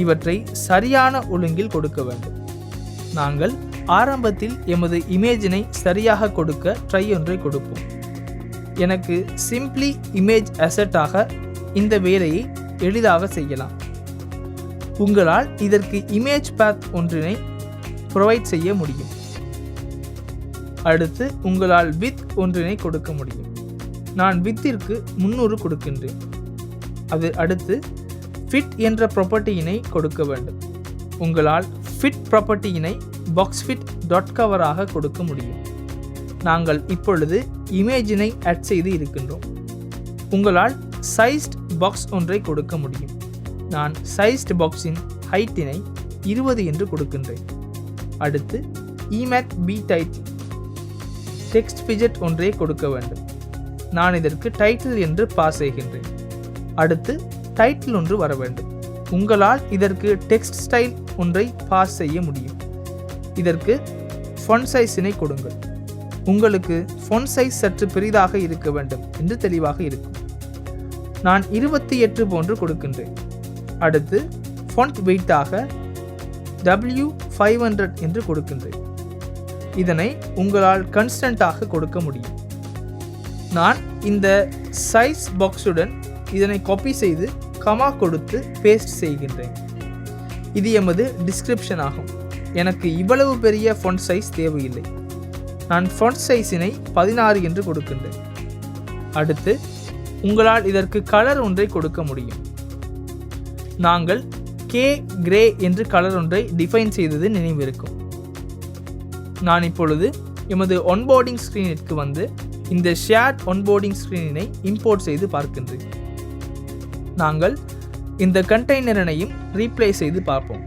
இவற்றை சரியான ஒழுங்கில் கொடுக்க வேண்டும். நாங்கள் ஆரம்பத்தில் எமது இமேஜினை சரியாக கொடுக்க ட்ரை ஒன்றை கொடுப்போம். எனக்கு சிம்பிளி இமேஜ் அசெட்டாக இந்த வேலையை எளிதாக செய்யலாம். உங்களால் இதற்கு இமேஜ் பாத் ஒன்றினை ப்ரொவைட் செய்ய முடியும். அடுத்து உங்களால் வித் ஒன்றினை கொடுக்க முடியும். நான் வித்திற்கு 300 கொடுக்கின்றேன். அது அடுத்து ஃபிட் என்ற ப்ராப்பர்ட்டியினை கொடுக்க வேண்டும். உங்களால் ஃபிட் ப்ராப்பர்ட்டியினை பாக்ஸ் ஃபிட் டாட் கவராக கொடுக்க முடியும். நாங்கள் இப்பொழுது இமேஜினை ஆட் செய்து இருக்கின்றோம். உங்களால் சைஸ்ட் பாக்ஸ் ஒன்றை கொடுக்க முடியும். நான் சைஸ்ட் பாக்ஸின் ஹைட்டினை 20 என்று கொடுக்கின்றேன். அடுத்து இமேக் பி டைட்டில் டெக்ஸ்ட் விஜெட் ஒன்றை கொடுக்க வேண்டும். நான் இதற்கு டைட்டில் என்று பாஸ் செய்கின்றேன். அடுத்து டைட்டில் ஒன்று வர வேண்டும். உங்களால் இதற்கு டெக்ஸ்ட் ஸ்டைல் ஒன்றை பாஸ் செய்ய முடியும். இதற்கு ஃபொண்ட் சைஸினை கொடுங்கள். உங்களுக்கு ஃபொண்ட் சைஸ் சற்று பெரிதாக இருக்க வேண்டும் என்று தெளிவாக இருக்கும். நான் 28 போன்று கொடுக்கின்றேன். அடுத்து ஃபொண்ட் வெயிட்டாக W500 என்று கொடுக்கின்றேன். இதனை உங்களால் கன்ஸ்டன்ட்டாக கொடுக்க முடியும். நான் இந்த சைஸ் பாக்ஸுடன் இதனை காப்பி செய்து கமா கொடுத்து பேஸ்ட் செய்கின்றேன். இது எமது டிஸ்கிரிப்ஷன் ஆகும். எனக்கு இவ்வளவு பெரிய ஃபொண்ட் சைஸ் தேவையில்லை. நான் ஃபொண்ட் சைஸினை 16 என்று கொடுக்கின்றேன். அடுத்து உங்களால் இதற்கு கலர் ஒன்றை கொடுக்க முடியும். நாங்கள் கே கிரே என்று கலர் ஒன்றை டிஃபைன் செய்தது நினைவிருக்கும். நான் இப்பொழுது எமது ஒன்போர்டிங் ஸ்க்ரீனிற்கு வந்து இந்த ஷேர்ட் ஒன்போர்டிங் ஸ்க்ரீனினை இம்போர்ட் செய்து பார்க்கின்றேன். நாங்கள் இந்த கண்டெய்னரினையும் ரீப்ளேஸ் செய்து பார்ப்போம்.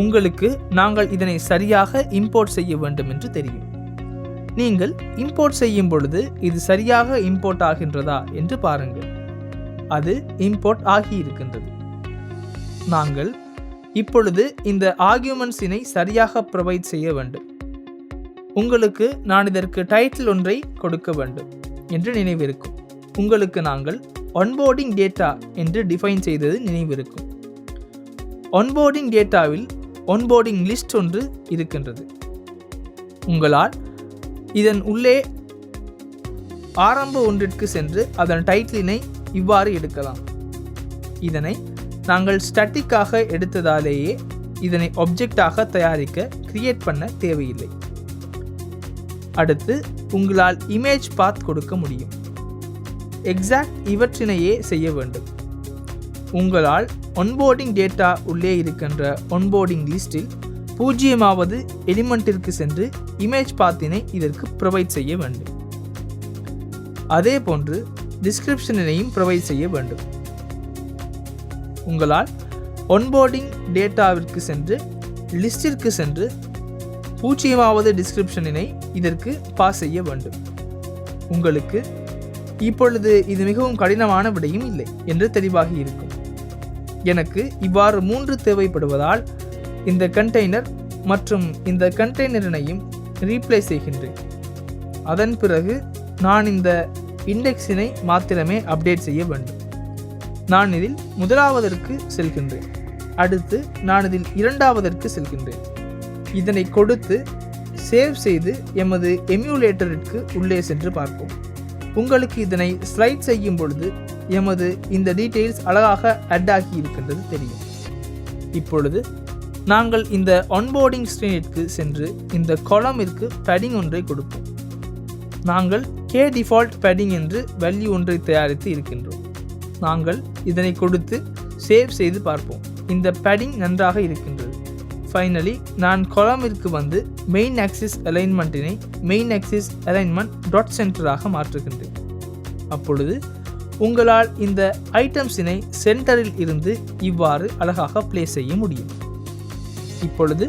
உங்களுக்கு நாங்கள் இதனை சரியாக இம்போர்ட் செய்ய வேண்டும் என்று தெரியும். நீங்கள் இம்போர்ட் செய்யும் பொழுது இது சரியாக இம்போர்ட் ஆகின்றதா என்று பாருங்கள். அது இம்போர்ட் ஆகியிருக்கின்றது. நாங்கள் இப்பொழுது இந்த ஆர்குமெண்ட்ஸினை சரியாக ப்ரொவைட் செய்ய வேண்டும். உங்களுக்கு நான் இதற்கு டைட்டில் ஒன்றை கொடுக்க வேண்டும் என்று நினைவிருக்கும். உங்களுக்கு நாங்கள் ஒன்போர்டிங் டேட்டா என்று டிஃபைன் செய்தது நினைவிருக்கும். ஒன்போர்டிங் டேட்டாவில் ஒன்போர்டிங் லிஸ்ட் ஒன்று இருக்கின்றது. உங்களால் இதன் உள்ளே ஆரம்ப ஒன்றிற்கு சென்று அதன் டைட்டிலினை இவ்வாறு எடுக்கலாம். இதனை நாங்கள் ஸ்டாட்டிக்காக எடுத்ததாலேயே இதனை ஆப்ஜெக்டாக தயாரிக்க கிரியேட் பண்ண தேவையில்லை. அடுத்து உங்களால் இமேஜ் பாத் கொடுக்க முடியும். எக்ஸாக்ட் இவற்றினையே செய்ய வேண்டும். உங்களால் ஒன்போர்டிங் டேட்டா உள்ளே இருக்கின்ற ஒன்போர்டிங் லிஸ்டில் 0வது எலிமெண்ட்டிற்கு சென்று இமேஜ் பாத்தினை இதற்கு ப்ரொவைட் செய்ய வேண்டும். அதே போன்று டிஸ்கிரிப்ஷனினையும் ப்ரொவைட் செய்ய வேண்டும். உங்களால் ஒன்போர்டிங் டேட்டாவிற்கு சென்று லிஸ்டிற்கு சென்று 0வது டிஸ்கிரிப்ஷனினை இதற்கு பாஸ் செய்ய வேண்டும். உங்களுக்கு இப்பொழுது இது மிகவும் கடினமான விடையும் இல்லை என்று தெளிவாகி இருக்கும். எனக்கு இவ்வாறு 3 தேவைப்படுவதால் இந்த கண்டெய்னர் மற்றும் இந்த கண்டெய்னரினையும் ரீப்ளேஸ் செய்கின்றேன். அதன் பிறகு நான் இந்த இண்டெக்ஸினை மாத்திரமே அப்டேட் செய்ய வேண்டும். நான் இதில் 1வதற்கு செல்கின்றேன். அடுத்து நான் இதில் 2வதற்கு செல்கின்றேன். இதனை கொடுத்து சேவ் செய்து எமது எமுலேட்டருக்கு உள்ளே சென்று பார்ப்போம். உங்களுக்கு இதனை ஸ்லைட் செய்யும் பொழுது எமது இந்த டீட்டெயில்ஸ் அழகாக அட் ஆகி இருக்கின்றது தெரியும். இப்பொழுது நாங்கள் இந்த ஒன்போர்டிங் ஸ்க்ரீனிற்கு சென்று இந்த காலமிற்கு பேடிங் ஒன்றை கொடுப்போம். நாங்கள் கே டிஃபால்ட் பேடிங் என்று வேல்யூ ஒன்றை தயாரித்து இருக்கின்றோம். நாங்கள் இதனை கொடுத்து சேவ் செய்து பார்ப்போம். இந்த பேடிங் நன்றாக இருக்கின்றது. ஃபைனலி நான் காலமிற்கு வந்து மெயின் ஆக்சிஸ் அலைன்மெண்ட்டினை மெயின் ஆக்சிஸ் அலைன்மெண்ட் டாட் சென்டராக மாற்றுகின்றேன். அப்பொழுது உங்களால் இந்த ஐட்டம்ஸினை சென்டரில் இருந்து இவ்வாறு அழகாக பிளேஸ் செய்ய முடியும். இப்பொழுது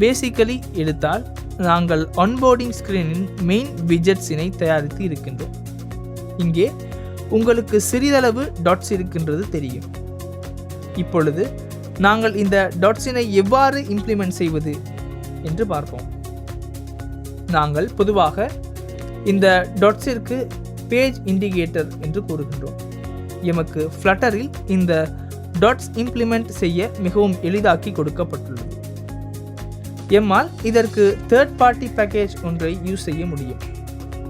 பேசிக்கலி எடுத்தால் நாங்கள் ஒன்போர்டிங் ஸ்க்ரீனின் மெயின் விஜெட்ஸினை தயாரித்து இருக்கின்றோம். இங்கே உங்களுக்கு சிறிதளவு டாட்ஸ் இருக்கின்றது தெரியும். இப்பொழுது நாங்கள் இந்த டாட்ஸினை எவ்வாறு இம்ப்ளிமெண்ட் செய்வது என்று பார்ப்போம். நாங்கள் பொதுவாக இந்த டாட்ஸிற்கு பேஜ் இண்டிகேட்டர் என்று கூறுகின்றோம். எமக்கு ஃப்ளட்டரில் இந்த டாட்ஸ் இம்ப்ளிமெண்ட் செய்ய மிகவும் எளிதாக்கி கொடுக்கப்பட்டுள்ளது. எம்மால் இதற்கு தேர்ட் பார்ட்டி பேக்கேஜ் ஒன்றை யூஸ் செய்ய முடியும்.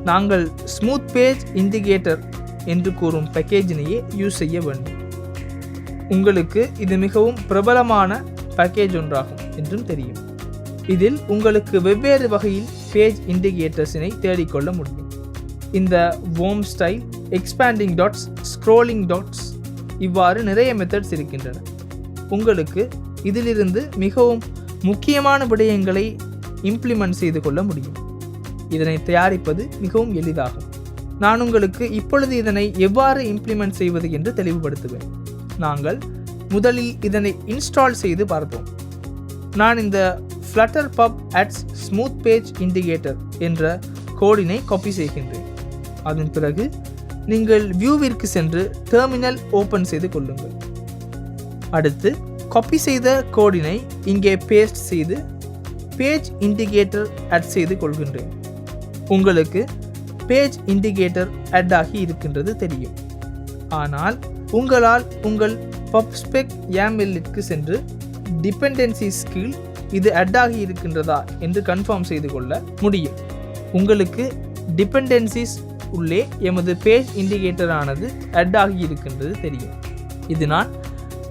நாங்கள் ஸ்மூத் பேஜ் இண்டிகேட்டர் என்று கூறும் பேக்கேஜினையே யூஸ் செய்ய வேண்டும். உங்களுக்கு இது மிகவும் பிரபலமான பேக்கேஜ் ஒன்றாகும் என்றும் தெரியும். இதில் உங்களுக்கு வெவ்வேறு வகையில் பேஜ் இண்டிகேட்டர்ஸினை தேடிக்கொள்ள முடியும். இந்த worm style, expanding dots, scrolling dots இவ்வாறு நிறைய மெத்தட்ஸ் இருக்கின்றன. உங்களுக்கு இதிலிருந்து மிகவும் முக்கியமான விடயங்களை இம்ப்ளிமெண்ட் செய்து கொள்ள முடியும். இதனை தயாரிப்பது மிகவும் எளிதாகும். நான் உங்களுக்கு இப்பொழுது இதனை எவ்வாறு இம்ப்ளிமெண்ட் செய்வது என்று தெளிவுபடுத்துவேன். நாங்கள் முதலில் இதனை இன்ஸ்டால் செய்து பார்ப்போம். நான் இந்த Flutter Pub adds Smooth Page Indicator என்ற கோடினை காப்பி செய்கின்றேன். அதன் பிறகு நீங்கள் வியூவிற்கு சென்று டெர்மினல் ஓப்பன் செய்து கொள்ளுங்கள். அடுத்து காப்பி செய்த கோடினை இங்கே பேஸ்ட் செய்து பேஜ் இண்டிகேட்டர் ஆட் செய்து கொள்கின்றேன். உங்களுக்கு பேஜ் இண்டிகேட்டர் ஆட் ஆகி இருக்கின்றது தெரியும். ஆனால் உங்களால் உங்கள் PubSpec YAMLற்கு சென்று டிபெண்டன்சிஸ் கீழ் இது ஆட் ஆகி இருக்கின்றதா என்று கன்ஃபார்ம் செய்து கொள்ள முடியும். உங்களுக்கு டிபெண்டன்சிஸ் உள்ளே எமது பேஜ் இண்டிகேட்டர் ஆனது ஆட் ஆகி இருக்கின்றது தெரியும். இது நான்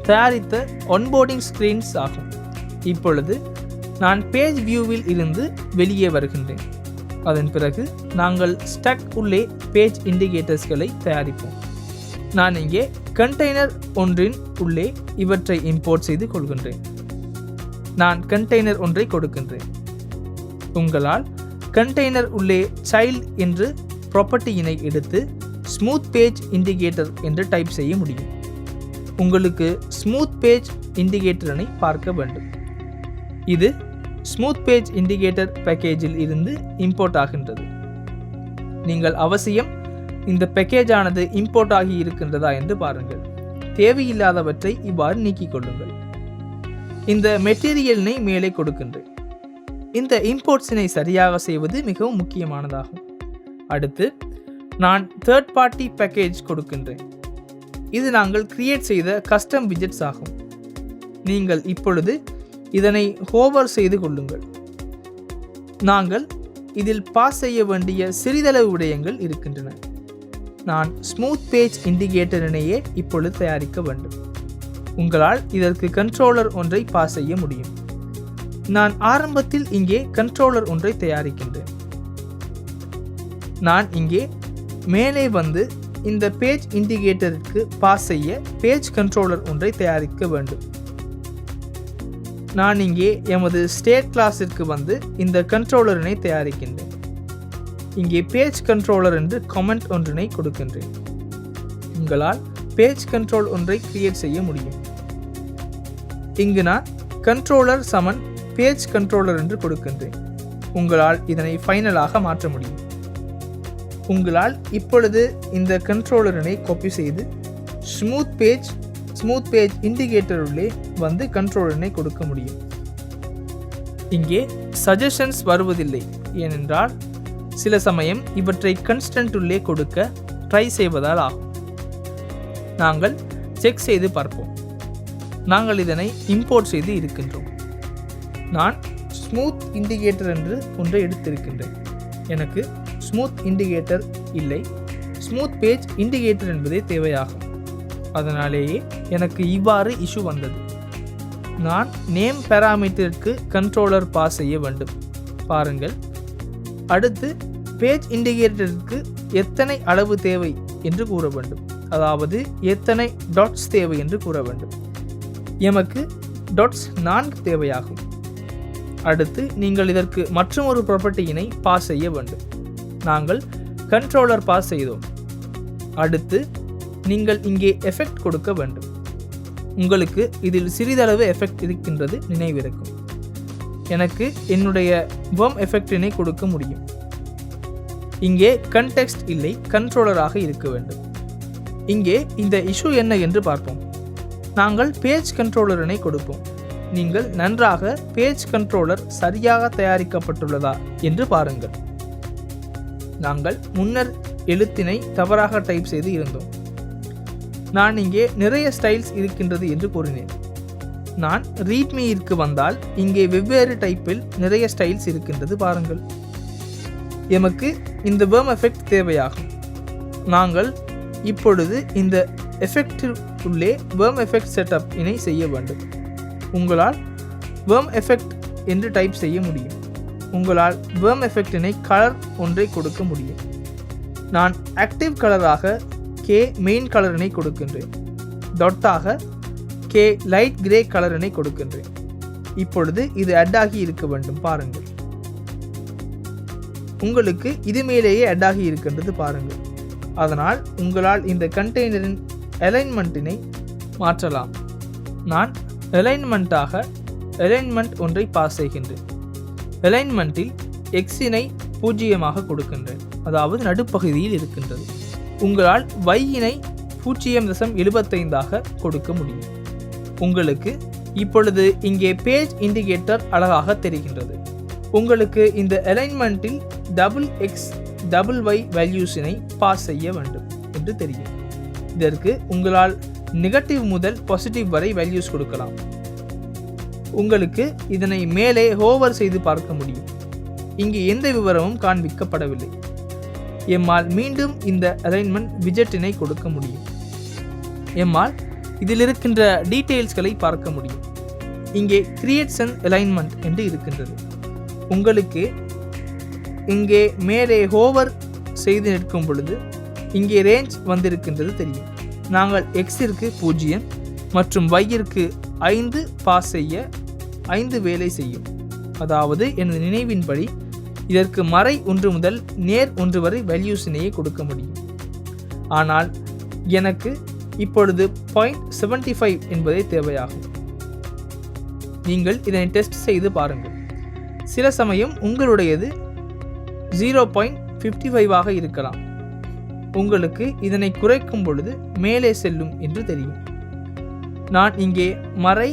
தயாரித்த ஒன்போர்டிங் ஸ்க்ரீன்ஸ் ஆகும். இப்பொழுது நான் பேஜ் வியூவில் இருந்து வெளியே வருகின்றேன். அதன் பிறகு நாங்கள் ஸ்டக் உள்ளே பேஜ் இண்டிகேட்டர்ஸ்களை தயாரிப்போம். நான் இங்கே கண்டெய்னர் ஒன்றின் உள்ளே இவற்றை இம்போர்ட் செய்து கொள்கின்றேன். நான் கண்டெய்னர் ஒன்றை கொடுக்கின்றேன். உங்களால் கண்டெய்னர் உள்ளே சைல்ட் என்று ப்ராப்பர்ட்டியினை எடுத்து ஸ்மூத் பேஜ் இண்டிகேட்டர் என்று டைப் செய்ய முடியும். உங்களுக்கு ஸ்மூத் பேஜ் இண்டிகேட்டரினை பார்க்க வேண்டும். இது ஸ்மூத் பேஜ் இண்டிகேட்டர் பேக்கேஜில் இருந்து இம்போர்ட் ஆகின்றது. நீங்கள் அவசியம் இந்த பேக்கேஜ் ஆனது இம்போர்ட் ஆகி இருக்கின்றதா என்று பாருங்கள். தேவையில்லாதவற்றை இவ்வாறு நீக்கிக் கொள்ளுங்கள். இந்த மெட்டீரியலினை மேலே கொடுக்கின்றேன். இந்த இம்போர்ட்ஸினை சரியாக செய்வது மிகவும் முக்கியமானதாகும். அடுத்து நான் தேர்ட் பார்ட்டி பேக்கேஜ் கொடுக்கின்றேன். இது நாங்கள் கிரியேட் செய்த கஸ்டம் விஜெட்ஸ் ஆகும். நீங்கள் இப்பொழுது இதனை ஹோவர் செய்து கொள்ளுங்கள். நாங்கள் இதில் பாஸ் செய்ய வேண்டிய சிறிதளவு விடயங்கள் இருக்கின்றன. நான் ஸ்மூத் பேஜ் இண்டிகேட்டரினையே இப்பொழுது தயாரிக்க வேண்டும். உங்களால் இதற்கு கண்ட்ரோலர் ஒன்றை பாஸ் செய்ய முடியும். நான் ஆரம்பத்தில் இங்கே கண்ட்ரோலர் ஒன்றை தயாரிக்கின்றேன். நான் இங்கே மேலே வந்து இந்த பேஜ் இண்டிகேட்டருக்கு பாஸ் செய்ய பேஜ் கண்ட்ரோலர் ஒன்றை தயாரிக்க வேண்டும். நான் இங்கே எமது ஸ்டேட் கிளாஸிற்கு வந்து இந்த கண்ட்ரோலரினை தயாரிக்கின்றேன். இங்கே பேஜ் கண்ட்ரோலர் என்று கமெண்ட் ஒன்றினை கொடுக்கின்றேன். உங்களால் பேஜ் கண்ட்ரோல் ஒன்றை கிரியேட் செய்ய முடியும். இங்கு நான் கண்ட்ரோலர் சமன் பேஜ் கண்ட்ரோலர் என்று கொடுக்கின்றேன். உங்களால் இதனை ஃபைனலாக மாற்ற முடியும். உங்களால் இப்பொழுது இந்த கண்ட்ரோலரினை காப்பி செய்து ஸ்மூத் பேஜ் இண்டிகேட்டர் உள்ளே வந்து கண்ட்ரோலரினை கொடுக்க முடியும். இங்கே சஜஷன்ஸ் வருவதில்லை, ஏனென்றால் சில சமயம் இவற்றை கன்ஸ்டன்ட் உள்ளே கொடுக்க ட்ரை செய்வதால் ஆகும். நாங்கள் செக் செய்து பார்ப்போம். நாங்கள் இதனை இம்போர்ட் செய்து இருக்கின்றோம். நான் ஸ்மூத் இண்டிகேட்டர் என்று ஒன்றை எடுத்திருக்கின்றேன். எனக்கு ஸ்மூத் இண்டிகேட்டர் இல்லை, ஸ்மூத் பேஜ் இண்டிகேட்டர் என்பதே தேவையாகும். அதனாலேயே எனக்கு இவ்வாறு இஷ்யூ வந்தது. நான் நேம் பேராமீட்டருக்கு கண்ட்ரோலர் பாஸ் செய்ய வேண்டும். பாருங்கள். அடுத்து பேஜ் இண்டிகேட்டருக்கு எத்தனை அளவு தேவை என்று கூற வேண்டும். அதாவது எத்தனை டாட்ஸ் தேவை என்று கூற வேண்டும். எமக்கு டாட்ஸ் 4 தேவையாகும். அடுத்து நீங்கள் இதற்கு மற்றொரு ப்ராப்பர்ட்டியினை பாஸ் செய்ய வேண்டும். நாங்கள் கண்ட்ரோலர் பாஸ் செய்தோம். அடுத்து நீங்கள் இங்கே எஃபெக்ட் கொடுக்க வேண்டும். உங்களுக்கு இதில் சிறிதளவு எஃபெக்ட் இருக்கின்றது நினைவிருக்கும். எனக்கு என்னுடைய வேர்ம் எஃபெக்டினை கொடுக்க முடியும். இங்கே கன்டெக்ஸ்ட் இல்லை, கண்ட்ரோலராக இருக்க வேண்டும். இங்கே இந்த இஷ்யூ என்ன என்று பார்ப்போம். நாங்கள் பேஜ் கண்ட்ரோலரினை கொடுப்போம். நீங்கள் நன்றாக பேஜ் கண்ட்ரோலர் சரியாக தயாரிக்கப்பட்டுள்ளதா என்று பாருங்கள். நாங்கள் முன்னர் எழுத்தினை தவறாக டைப் செய்து இருந்தோம். நான் இங்கே நிறைய ஸ்டைல்ஸ் இருக்கின்றது என்று கூறினேன். நான் ரீட்மீயிற்கு வந்தால் இங்கே வெவ்வேறு டைப்பில் நிறைய ஸ்டைல்ஸ் இருக்கின்றது பாருங்கள். எமக்கு இந்த வேர்ம் எஃபெக்ட் தேவையாகும். நாங்கள் இப்பொழுது இந்த எஃபெக்டில் உள்ளே வேர்ம் எஃபெக்ட் செட்டப் இனை செய்ய வேண்டும். உங்களால் வேர்ம் எஃபெக்ட் என்று டைப் செய்ய முடியும். உங்களால் வேர்ம் எஃபெக்டினை கலர் ஒன்றை கொடுக்க முடியும். நான் ஆக்டிவ் கலராக கே மெயின் கலரினை கொடுக்கின்றேன். டாட்டாக கே லைட் கிரே கலரினை கொடுக்கின்றேன். இப்பொழுது இது அட் ஆகி இருக்க வேண்டும் பாருங்கள். உங்களுக்கு இது மேலேயே அட் ஆகி இருக்கின்றது பாருங்கள். அதனால் உங்களால் இந்த கண்டெய்னரின் அலைன்மெண்ட்டினை மாற்றலாம். நான் அலைன்மெண்ட் ஒன்றை பாஸ் செய்கின்றேன். அலைன்மெண்ட்டில் எக்ஸினை 0 கொடுக்கின்றேன், அதாவது நடுப்பகுதியில் இருக்கின்றது. உங்களால் y-இனை 0.75 கொடுக்க முடியும். உங்களுக்கு இப்பொழுது இங்கே பேஜ் இண்டிகேட்டர் அழகாக தெரிகின்றது. உங்களுக்கு இந்த அலைன்மெண்ட்டில் XX y வேல்யூஸினை பாஸ் செய்ய வேண்டும் என்று தெரியும். இதற்கு உங்களால் நெகட்டிவ் முதல் பாசிட்டிவ் வரை வேல்யூஸ் கொடுக்கலாம். உங்களுக்கு இதனை மேலே ஹோவர் செய்து பார்க்க முடியும். இங்கு எந்த விவரமும் காண்பிக்கப்படவில்லை. எம்மால் மீண்டும் இந்த அலைன்மெண்ட் விஜெட்டினை கொடுக்க முடியும். எம்மால் இதில் இருக்கின்ற டீட்டெயில்ஸ்களை பார்க்க முடியும். இங்கே கிரியேட்ஸ் அண்ட் அலைன்மெண்ட் என்று இருக்கின்றது. உங்களுக்கு இங்கே மேலே ஹோவர் செய்து நிற்கும் பொழுது இங்கே ரேஞ்ச் வந்திருக்கின்றது தெரியும். நாங்கள் எக்ஸிற்கு 0 மற்றும் y-ற்கு 5 பாஸ் செய்ய 5 வேலை செய்யும். அதாவது எனது நினைவின்படி இதற்கு மறை 1 முதல் நேர் 1 வரை வேல்யூஸினையே கொடுக்க முடியும். ஆனால் எனக்கு இப்பொழுது 0.75 என்பதே தேவையாகும். நீங்கள் இதனை டெஸ்ட் செய்து பாருங்கள். சில சமயம் உங்களுடையது 0.55 இருக்கலாம். உங்களுக்கு இதனை குறைக்கும் பொழுது மேலே செல்லும் என்று தெரியும். நான் இங்கே மறை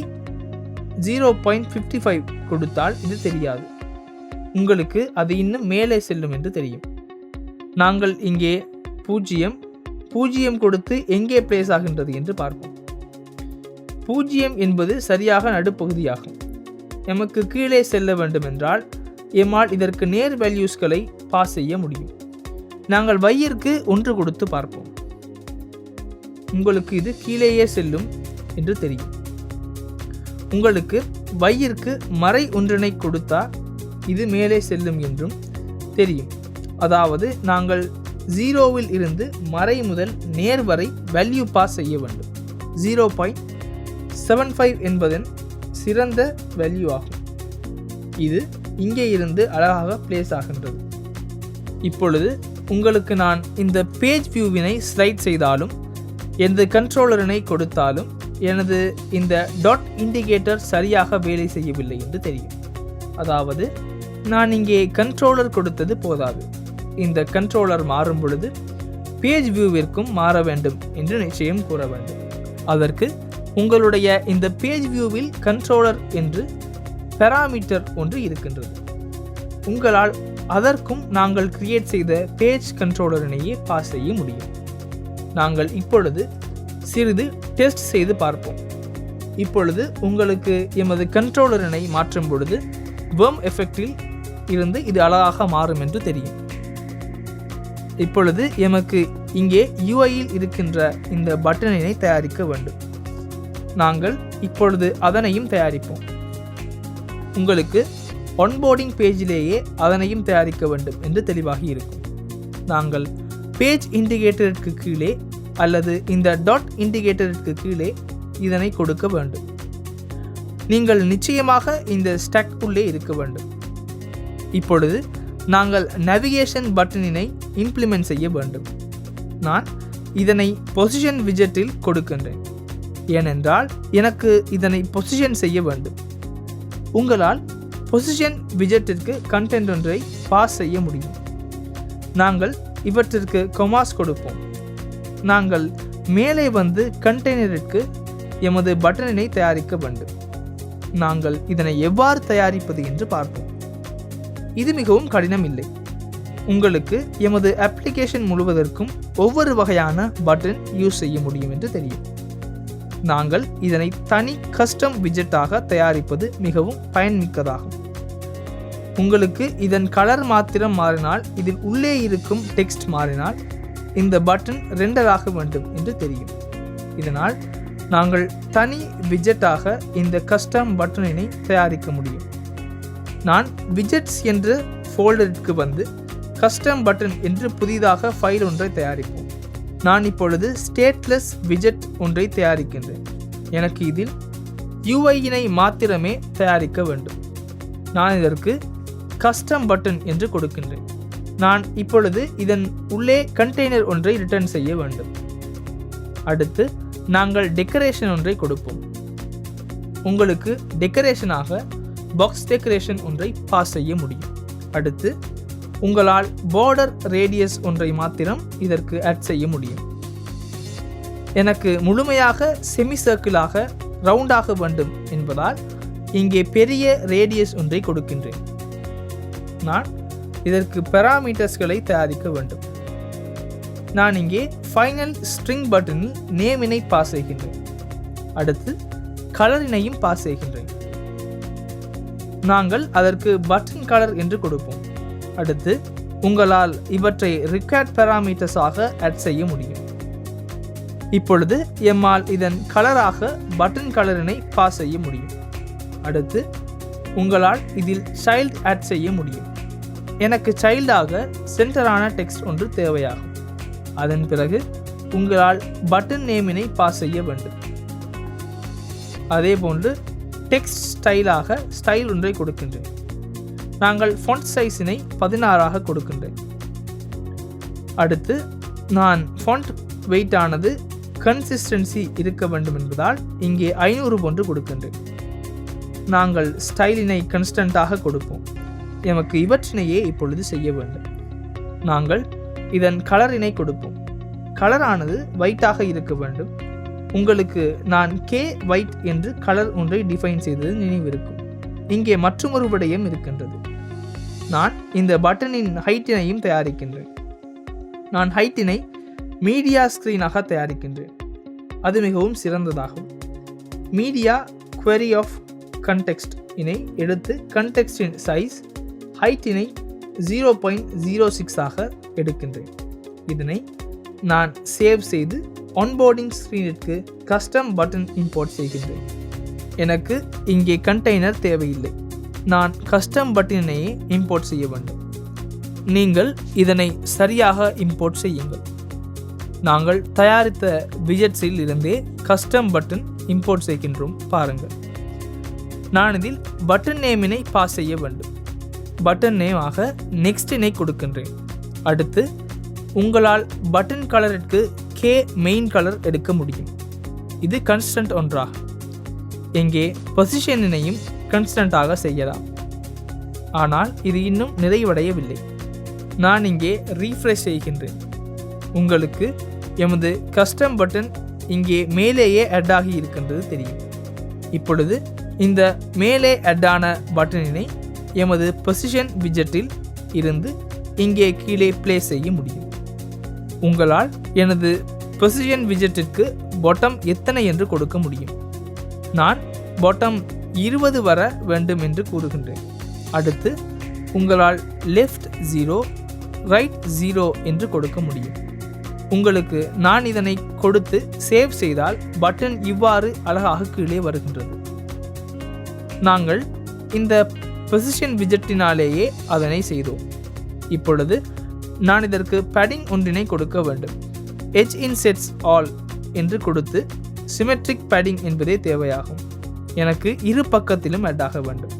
0.55 கொடுத்தால் இது தெரியாது. உங்களுக்கு அது இன்னும் மேலே செல்லும் என்று தெரியும். நாங்கள் இங்கே 0 கொடுத்து எங்கே பிளேஸ் ஆகின்றது என்று பார்ப்போம். 0 என்பது சரியாக நடுப்பகுதியாகும். எமக்கு கீழே செல்ல வேண்டுமென்றால் எம்மால் இதற்கு நேர் வேல்யூஸ்களை பாஸ் செய்ய முடியும். நாங்கள் வையிற்கு 1 கொடுத்து பார்ப்போம். உங்களுக்கு இது கீழேயே செல்லும் என்று தெரியும். உங்களுக்கு வையிற்கு மறை 1 கொடுத்தா இது மேலே செல்லும் என்றும் தெரியும். அதாவது நாங்கள் 0 இருந்து மறை முதல் நேர் வரை வேல்யூ பாஸ் செய்ய வேண்டும். 0.75 என்பதன் சிறந்த வேல்யூ ஆகும். இது இங்கே இருந்து அழகாக பிளேஸ் ஆகின்றது. இப்பொழுது உங்களுக்கு நான் இந்த பேஜ் வியூவினை ஸ்லைட் செய்தாலும் எனது கண்ட்ரோலரினை கொடுத்தாலும் எனது இந்த டாட் இண்டிகேட்டர் சரியாக வேலை செய்யவில்லை என்று தெரியும். அதாவது நான் இங்கே கண்ட்ரோலர் கொடுத்தது போதாது. இந்த கண்ட்ரோலர் மாறும் பொழுது பேஜ் வியூவிற்கும் மாற வேண்டும் என்று நிச்சயம் கூற வேண்டும். அதற்கு உங்களுடைய இந்த பேஜ் வியூவில் கண்ட்ரோலர் என்று பெராமீட்டர் ஒன்று இருக்கின்றது. உங்களால் அதற்கும் நாங்கள் கிரியேட் செய்த பேஜ் கண்ட்ரோலரினையே பாஸ் செய்ய முடியும். நாங்கள் இப்பொழுது சிறிது டெஸ்ட் செய்து பார்ப்போம். இப்பொழுது உங்களுக்கு எமது கண்ட்ரோலரினை மாற்றும் பொழுது வேர்ம் எஃபெக்டில் இருந்து இது அழகாக மாறும் என்று தெரியும். இப்பொழுது எமக்கு இங்கே UIயில் இருக்கின்ற இந்த பட்டனினை தயாரிக்க வேண்டும். நாங்கள் இப்பொழுது அதனையும் தயாரிப்போம். உங்களுக்கு ஒன்போர்டிங் பேஜிலேயே அதனையும் தயாரிக்க வேண்டும் என்று தெளிவாகி இருக்கும். நாங்கள் பேஜ் இண்டிகேட்டருக்கு கீழே அல்லது இந்த டாட் இண்டிகேட்டருக்கு கீழே இதனை கொடுக்க வேண்டும். நீங்கள் நிச்சயமாக இந்த ஸ்டாக் உள்ளே இருக்க வேண்டும். இப்பொழுது நாங்கள் நேவிகேஷன் பட்டனினை இம்ப்ளிமெண்ட் செய்ய வேண்டும். நான் இதனை பொசிஷன் விஜெட்டில் கொடுக்கின்றேன். ஏனென்றால் எனக்கு இதனை பொசிஷன் செய்ய வேண்டும். உங்களால் பொசிஷன் விஜெட்டிற்கு கண்டென்ட் ஒன்றை பாஸ் செய்ய முடியும். நாங்கள் இவற்றிற்கு கொமாஸ் கொடுப்போம். நாங்கள் மேலே வந்து கண்டெய்னருக்கு எமது பட்டனினை தயாரிக்க வேண்டும். நாங்கள் இதனை எவ்வாறு தயாரிப்பது என்று பார்ப்போம். இது மிகவும் கடினம் இல்லை. உங்களுக்கு எமது அப்ளிகேஷன் முழுவதற்கும் ஒவ்வொரு வகையான பட்டன் யூஸ் செய்ய முடியும் என்று தெரியும். நாங்கள் இதனை தனி கஸ்டம் விஜெட்டாக தயாரிப்பது மிகவும் பயன்மிக்கதாகும். உங்களுக்கு இதன் கலர் மாத்திரம் மாறினால், இதில் உள்ளே இருக்கும் டெக்ஸ்ட் மாறினால் இந்த பட்டன் ரெண்டர் ஆக வேண்டும் என்று தெரியும். இதனால் நாங்கள் தனி விஜெட்டாக இந்த கஸ்டம் பட்டனினை தயாரிக்க முடியும். நான் விஜெட்ஸ் என்ற ஃபோல்டருக்கு வந்து கஸ்டம் பட்டன் என்று புதிதாக ஃபைல் ஒன்றை தயாரிப்போம். நான் இப்பொழுது ஸ்டேட்லெஸ் விஜெட் ஒன்றை தயாரிக்கின்றேன். எனக்கு இதில் UIயினை மாத்திரமே தயாரிக்க வேண்டும். நான் இதற்கு கஸ்டம் பட்டன் என்று கொடுக்கின்றேன். நான் இப்பொழுது இதன் உள்ளே கண்டெய்னர் ஒன்றை ரிட்டர்ன் செய்ய வேண்டும். அடுத்து நாங்கள் டெக்கரேஷன் ஒன்றை கொடுப்போம். உங்களுக்கு டெக்கரேஷனாக பாக்ஸ் டெக்கரேஷன் ஒன்றை பாஸ் செய்ய முடியும். அடுத்து உங்களால் பார்டர் ரேடியஸ் ஒன்றை மாத்திரம் இதற்கு ஆட் செய்ய முடியும். எனக்கு முழுமையாக செமி சர்க்கிளாக ரவுண்டாக வேண்டும் என்பதால் இங்கே பெரிய ரேடியஸ் ஒன்றை கொடுக்கின்றேன். நான் இதற்கு பெராமீட்டர்ஸ்களை தயாரிக்க வேண்டும். நான் இங்கே ஃபைனல் ஸ்ட்ரிங் பட்டனில் நேமினை பாஸ் செய்கின்றேன். அடுத்து கலரினையும் பாஸ் செய்கின்றேன். நாங்கள் அதற்கு பட்டன் கலர் என்று கொடுப்போம். அடுத்து உங்களால் இவற்றை ரிக்வயர்ட் பெராமீட்டர்ஸாக ஆட் செய்ய முடியும். இப்பொழுது எம்மால் இதன் கலராக பட்டன் கலரினை பாஸ் செய்ய முடியும். அடுத்து உங்களால் இதில் சைல்ட் ஆட் செய்ய முடியும். எனக்கு சைல்டாக சென்டரான டெக்ஸ்ட் ஒன்று தேவையாகும். அதன் பிறகு உங்களால் பட்டன் நேமினை பாஸ் செய்ய வேண்டும். அதே போன்று டெக்ஸ்ட் ஸ்டைலாக ஸ்டைல் ஒன்றை கொடுக்கின்றேன். நாங்கள் ஃபாண்ட் சைஸினை 16 கொடுக்கின்றேன். அடுத்து நான் ஃபாண்ட் வெயிட் ஆனது கன்சிஸ்டன்சி இருக்க வேண்டும் என்பதால் இங்கே 500 போன்று கொடுக்கின்றேன். நாங்கள் ஸ்டைலினை கன்ஸ்டண்ட்டாக கொடுப்போம். எமக்கு இவற்றினையே இப்பொழுது செய்ய வேண்டும். நாங்கள் இதன் கலரினை கொடுப்போம். கலரானது ஒயிட்டாக இருக்க வேண்டும். உங்களுக்கு நான் கே ஒயிட் என்று கலர் ஒன்றை டிஃபைன் செய்தது நினைவிருக்கும். இங்கே மற்றொரு விடயம் இருக்கின்றது. நான் இந்த பட்டனின் ஹைட்டினையும் தயாரிக்கின்றேன். நான் ஹைட்டினை மீடியா ஸ்க்ரீனாக தயாரிக்கின்றேன். அது மிகவும் சிறந்ததாகும். மீடியா query ஆஃப் கண்டெக்ஸ்ட் இனை எடுத்து கண்டெக்ஸ்டின் சைஸ் ஹைட்டினை 0.06 ஆக எடுக்கின்றேன். இதனை நான் சேவ் செய்து ஆன்போர்டிங் ஸ்க்ரீனிற்கு கஸ்டம் பட்டன் இம்போர்ட் செய்கின்றேன். எனக்கு இங்கே கண்டெய்னர் தேவையில்லை. நான் கஸ்டம் பட்டனையே இம்போர்ட் செய்ய வேண்டும். நீங்கள் இதனை சரியாக இம்போர்ட் செய்யுங்கள். நாங்கள் தயாரித்த விஜெட்ஸில் இருந்தே கஸ்டம் பட்டன் இம்போர்ட் செய்கின்றோம். பாருங்கள், நான் இதில் பட்டன் நேமினை பாஸ் செய்ய வேண்டும். பட்டன் நேம் ஆக நெக்ஸ்டினை கொடுக்கின்றேன். அடுத்து உங்களால் பட்டன் கலருக்கு கே மெயின் கலர் எடுக்க முடியும். இது கன்ஸ்டன்ட் ஒன்றாகும். இங்கே பொசிஷனினையும் கன்ஸ்டன்ட்டாக செய்யலாம். ஆனால் இது இன்னும் நிறைவடையவில்லை. நான் இங்கே ரீஃப்ரெஷ் செய்கின்றேன். உங்களுக்கு எமது கஸ்டம் பட்டன் இங்கே மேலேயே அட் ஆகி இருக்கின்றது தெரியும். இப்பொழுது இந்த மேலே அட்டான பட்டனினை எமது பொசிஷன் விஜெட்டில் இருந்து இங்கே கீழே பிளேஸ் செய்ய முடியும். உங்களால் எனது பொசிஷன் விஜெட்டிற்கு பாட்டம் எத்தனை என்று கொடுக்க முடியும். நான் பாட்டம் 20 வர வேண்டும் என்று கூறுகின்றேன். அடுத்து உங்களால் லெஃப்ட் 0 ரைட் 0 என்று கொடுக்க முடியும். உங்களுக்கு நான் இதனை கொடுத்து சேவ் செய்தால் பட்டன் இவ்வாறு அழகாக கீழே வருகின்றது. நாங்கள் இந்த பொசிஷன் விஜெட்டினாலேயே அதனை செய்தோம். இப்பொழுது நான் இதற்கு பேடிங் ஒன்றினை கொடுக்க வேண்டும். எட்ஜ் இன் செட்ஸ் ஆல் என்று கொடுத்து சிமெட்ரிக் பேடிங் என்பதே தேவையாகும். எனக்கு இரு பக்கத்திலும் ஆட் ஆக வேண்டும்.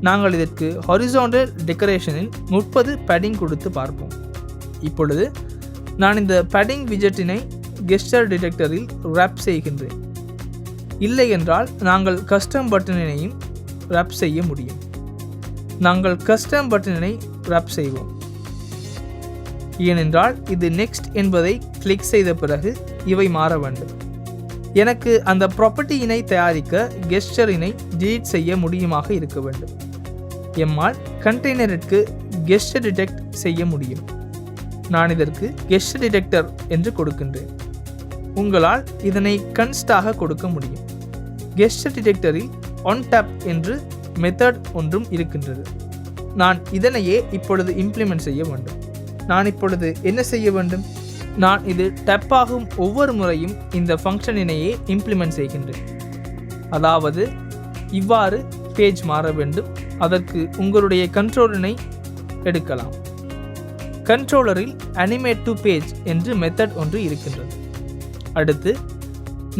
நாங்கள் இதற்கு ஹாரிசான்டல் டெக்கரேஷனில் 30 பேடிங் கொடுத்து பார்ப்போம். இப்பொழுது நான் இந்த பேடிங் விஜெட்டினை கெஸ்டர் டிடெக்டரில் ரேப் செய்கின்றேன். இல்லை என்றால் நாங்கள் கஸ்டம் பட்டனினையும் ரேப் செய்ய முடியும். நாங்கள் கஸ்டம் பட்டனினை ரேப் செய்வோம். ஏனென்றால் இது நெக்ஸ்ட் என்பதை கிளிக் செய்த பிறகு இவை மாற வேண்டும். எனக்கு அந்த ப்ராப்பர்ட்டியினை தயாரிக்க கெஸ்டரினை டிலீட் செய்ய முடியுமாக இருக்க வேண்டும். எம்மால் கண்டெய்னருக்கு கெஸ்டர் டிடெக்ட் செய்ய முடியும். நான் இதற்கு கெஸ்டர் டிடெக்டர் என்று கொடுக்கின்றேன். உங்களால் இதனை கன்ஸ்டாக கொடுக்க முடியும். கெஸ்டர் டிடெக்டரில் ஒன் டேப் என்று மெத்தட் ஒன்றும் இருக்கின்றது. நான் இதனையே இப்பொழுது இம்ப்ளிமெண்ட் செய்ய வேண்டும். நான் இப்பொழுது என்ன செய்ய வேண்டும்? நான் இது டேப் ஆகும் ஒவ்வொரு முறையும் இந்த ஃபங்க்ஷனினையே இம்ப்ளிமெண்ட் செய்கின்றேன். அதாவது இவ்வாறு பேஜ் மாற வேண்டும். அதற்கு உங்களுடைய கண்ட்ரோலரை எடுக்கலாம். கண்ட்ரோலரில் அனிமேட் டு பேஜ் என்று மெத்தட் ஒன்று இருக்கின்றது. அடுத்து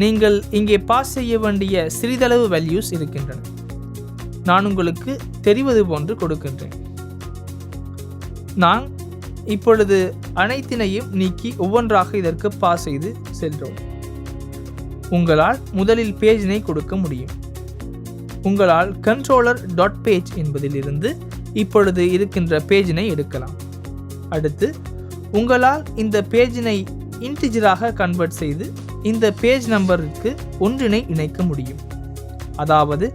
நீங்கள் இங்கே பாஸ் செய்ய வேண்டிய சிறிதளவு வேல்யூஸ் இருக்கின்றன. நான் உங்களுக்கு தெரிவது போன்று கொடுக்கின்றேன். நான் இப்பொழுது அனைத்தினையும் நீக்கி ஒவ்வொன்றாக இதற்கு பாஸ் செய்து செல்கிறோம். உங்களால் முதலில் பேஜினை கொடுக்க முடியும். உங்களால் கண்ட்ரோலர் டாட் பேஜ் என்பதிலிருந்து இப்பொழுது இருக்கின்ற பேஜினை எடுக்கலாம். அடுத்து உங்களால் இந்த பேஜினை இன்டிஜராக கன்வெர்ட் செய்து இந்த பேஜ் நம்பருக்கு ஒன்றினை இணைக்க முடியும். அதாவது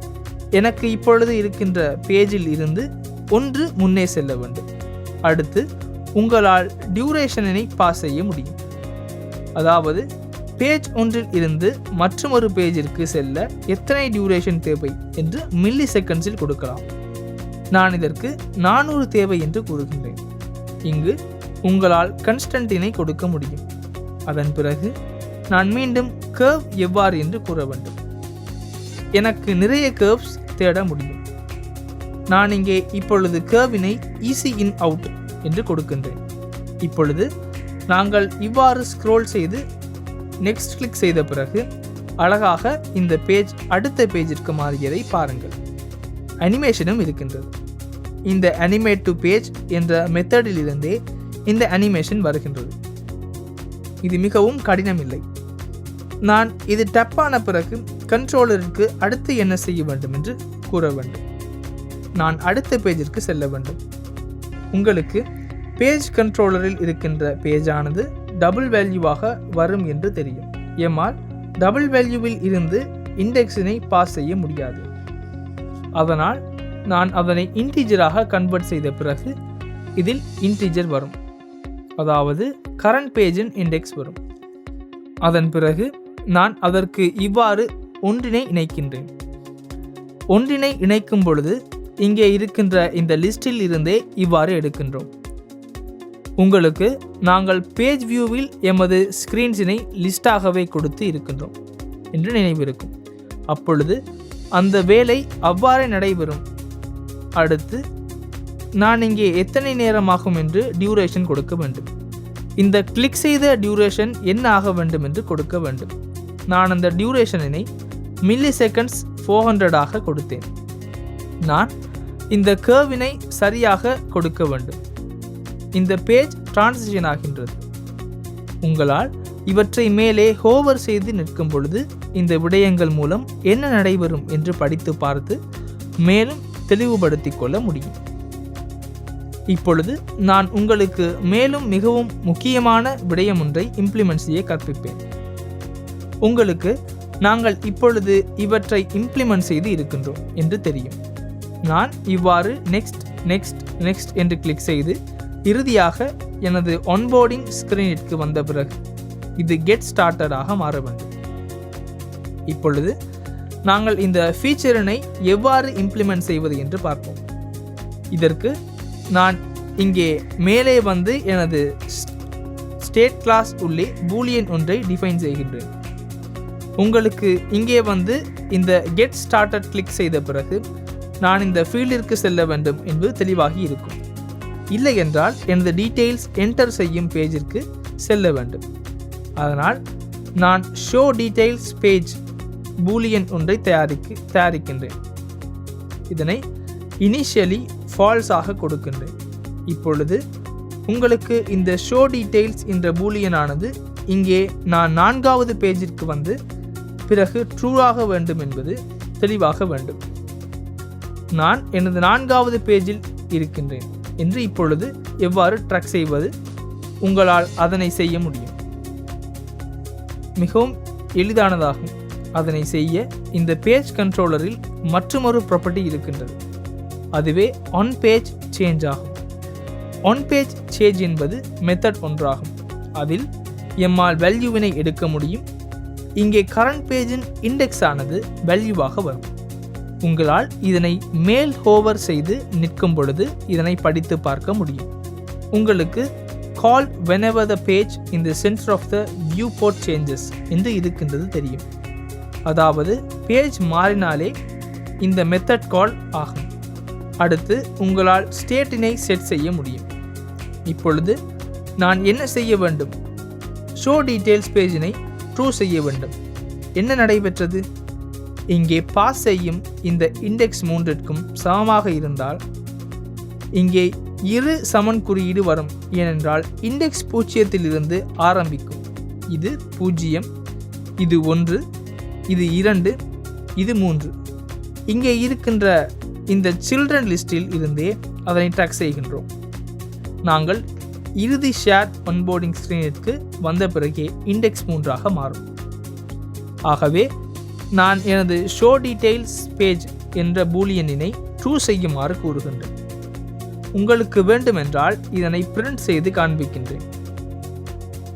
எனக்கு இப்பொழுது இருக்கின்ற பேஜில் இருந்து ஒன்று முன்னே செல்ல வேண்டும். அடுத்து உங்களால் டியூரேஷனை பாஸ் செய்ய முடியும். அதாவது பேஜ் ஒன்றில் இருந்து மற்றொரு பேஜிற்கு செல்ல எத்தனை டியூரேஷன் தேவை என்று மில்லி செகண்ட்ஸில் கொடுக்கலாம். நான் இதற்கு 400 தேவை என்று கூறுகின்றேன். இங்கு உங்களால் கன்ஸ்டன்ட்டினை கொடுக்க முடியும். அதன் பிறகு நான் மீண்டும் கர்வ் எவ்வாறு என்று கூற வேண்டும். எனக்கு நிறைய கர்வ்ஸ் தேட முடியும். நான் இங்கே இப்பொழுது கர்வினை ஈஸி இன் அவுட் என்று கொடுக்கின்றேன். இப்பொழுது நாங்கள் இவ்வாறு ஸ்க்ரோல் செய்து நெக்ஸ்ட் கிளிக் செய்த பிறகு அழகாக இந்த பேஜ் அடுத்த பேஜிற்கு மாறியதை பாருங்கள். அனிமேஷனும் இருக்கின்றது. இந்த அனிமேட் டு பேஜ் என்ற மெத்தடிலிருந்தே இந்த அனிமேஷன் வருகின்றது. இது மிகவும் கடினமில்லை. நான் இது டப்பான பிறகு கண்ட்ரோலருக்கு அடுத்து என்ன செய்ய வேண்டும் என்று கூற வேண்டும். நான் அடுத்த பேஜிற்கு செல்ல வேண்டும். உங்களுக்கு பேஜ் கண்ட்ரோலரில் இருக்கின்ற பேஜானது டபுள் வேல்யூவாக வரும் என்று தெரியும். எம்மால் டபுள் வேல்யூவில் இருந்து இண்டெக்ஸினை பாஸ் செய்ய முடியாது. அதனால் நான் அதனை இன்டிஜராக கன்வெர்ட் செய்த பிறகு இதில் இன்டிஜர் வரும், அதாவது கரண்ட் பேஜின் இண்டெக்ஸ் வரும். அதன் பிறகு நான் அதற்கு இவ்வாறு ஒன்றினை இணைக்கின்றேன். ஒன்றினை இணைக்கும் பொழுது இங்கே இருக்கின்ற இந்த லிஸ்டில் இருந்தே இவ்வாறு எடுக்கின்றோம். உங்களுக்கு நாங்கள் பேஜ் வியூவில் எமது ஸ்க்ரீன்ஸினை லிஸ்டாகவே கொடுத்து இருக்கின்றோம் என்று நினைவிருக்கும். அப்பொழுது அந்த வேலை அவ்வாறே நடைபெறும். அடுத்து நான் இங்கே எத்தனை நேரமாகும் என்று டியூரேஷன் கொடுக்க வேண்டும். இந்த கிளிக் செய்த டியூரேஷன் என்ன ஆக வேண்டும் என்று கொடுக்க வேண்டும். நான் அந்த டியூரேஷனினை மில்லி செகண்ட்ஸ் 400 கொடுத்தேன். நான் இந்த கர்வினை சரியாக கொடுக்க வேண்டும். இந்த பேஜ் டிரான்சிஷன் ஆகின்றது. உங்களால் இவற்றை மேலே ஹோவர் செய்து நிற்கும் பொழுது இந்த விடயங்கள் மூலம் என்ன நடைபெறும் என்று படித்து பார்த்து மேலும் தெளிவுபடுத்திக் கொள்ள முடியும். இப்பொழுது நான் உங்களுக்கு மேலும் மிகவும் முக்கியமான விடயம் ஒன்றை இம்ப்ளிமெண்ட் செய்ய கற்பிப்பேன். உங்களுக்கு நாங்கள் இப்பொழுது இவற்றை இம்ப்ளிமெண்ட் செய்து இருக்கின்றோம் என்று தெரியும். நான் இவ்வாறு நெக்ஸ்ட் நெக்ஸ்ட் நெக்ஸ்ட் என்று கிளிக் செய்து இறுதியாக எனது ஒன்போர்டிங் ஸ்கிரீனிற்கு வந்த பிறகு இது கெட் ஸ்டார்டடாக மாற வேண்டும். இப்பொழுது நாங்கள் இந்த ஃபீச்சரினை எவ்வாறு இம்ப்ளிமெண்ட் செய்வது என்று பார்ப்போம். இதற்கு நான் இங்கே மேலே வந்து எனது ஸ்டேட் கிளாஸ் உள்ளே பூலியன் ஒன்றை டிஃபைன் செய்கின்றேன். உங்களுக்கு இங்கே வந்து இந்த கெட் ஸ்டார்டட் கிளிக் செய்த பிறகு நான் இந்த ஃபீல்டிற்கு செல்ல வேண்டும் என்பது தெளிவாகி இருக்கும். இல்லை என்றால் எனது டீட்டெயில்ஸ் என்டர் செய்யும் பேஜிற்கு செல்ல வேண்டும். அதனால் நான் ஷோ டீட்டெயில்ஸ் பேஜ் பூலியன் ஒன்றை தயாரிக்கின்றேன். இதனை இனிஷியலி ஃபால்ஸ் ஆக கொடுக்கின்றேன். இப்பொழுது உங்களுக்கு இந்த ஷோ டீட்டெயில்ஸ் என்ற பூலியனானது இங்கே நான் 4வது பேஜிற்கு வந்து பிறகு ட்ரூவாக வேண்டும் என்பது தெளிவாக வேண்டும். நான் எனது 4வது பேஜில் இருக்கின்றேன் என்று இப்பொழுது எவ்வாறு ட்ராக் செய்வது, உங்களால் அதனை செய்ய முடியும். மிகவும் எளிதானதாகும். அதனை செய்ய இந்த பேஜ் கண்ட்ரோலரில் மற்றொரு ப்ராப்பர்ட்டி இருக்கின்றது. அதுவே ஆன் பேஜ் சேஞ்ச் ஆகும். ஆன் பேஜ் சேஞ்ச் என்பது மெத்தட் ஒன்றாகும். அதில் எம்மால் வேல்யூவினை எடுக்க முடியும். இங்கே கரண்ட் பேஜின் இண்டெக்ஸ் ஆனது வேல்யூவாக வரும். உங்களால் இதனை மேல் ஹோவர் செய்து நிற்கும் பொழுது இதனை படித்து பார்க்க முடியும். உங்களுக்கு கால் whenever the page in the center of the viewport changes என்று இருக்கின்றது தெரியும். அதாவது பேஜ் மாறினாலே இந்த மெத்தட் கால் ஆகும். அடுத்து உங்களால் ஸ்டேட்டினை செட் செய்ய முடியும். இப்பொழுது நான் என்ன செய்ய வேண்டும்? ஷோ டீட்டெயில்ஸ் பேஜினை ட்ரூ செய்ய வேண்டும். என்ன நடைபெற்றது? இங்கே பாஸ் செய்யும் இந்த இண்டெக்ஸ் 3ற்கும் சமமாக இருந்தால் இங்கே இரு சமன் குறியீடு வரும். ஏனென்றால் இண்டெக்ஸ் 0 ஆரம்பிக்கும். இது 0, இது 1, இது 2, இது 3. இங்கே இருக்கின்ற இந்த சில்ட்ரன் லிஸ்டில் இருந்தே அதனை ட்ராக் செய்கின்றோம். நாங்கள் இறுதி ஷேர் ஒன்போர்டிங் ஸ்க்ரீனிற்கு வந்த பிறகே இண்டெக்ஸ் 3 மாறும். ஆகவே நான் எனது ஷோ டீட்டெயில்ஸ் பேஜ் என்ற பூலியனினை ட்ரூ செய்யுமாறு கூறுகின்றேன். உங்களுக்கு வேண்டுமென்றால் இதனை பிரிண்ட் செய்து காண்பிக்கின்றேன்.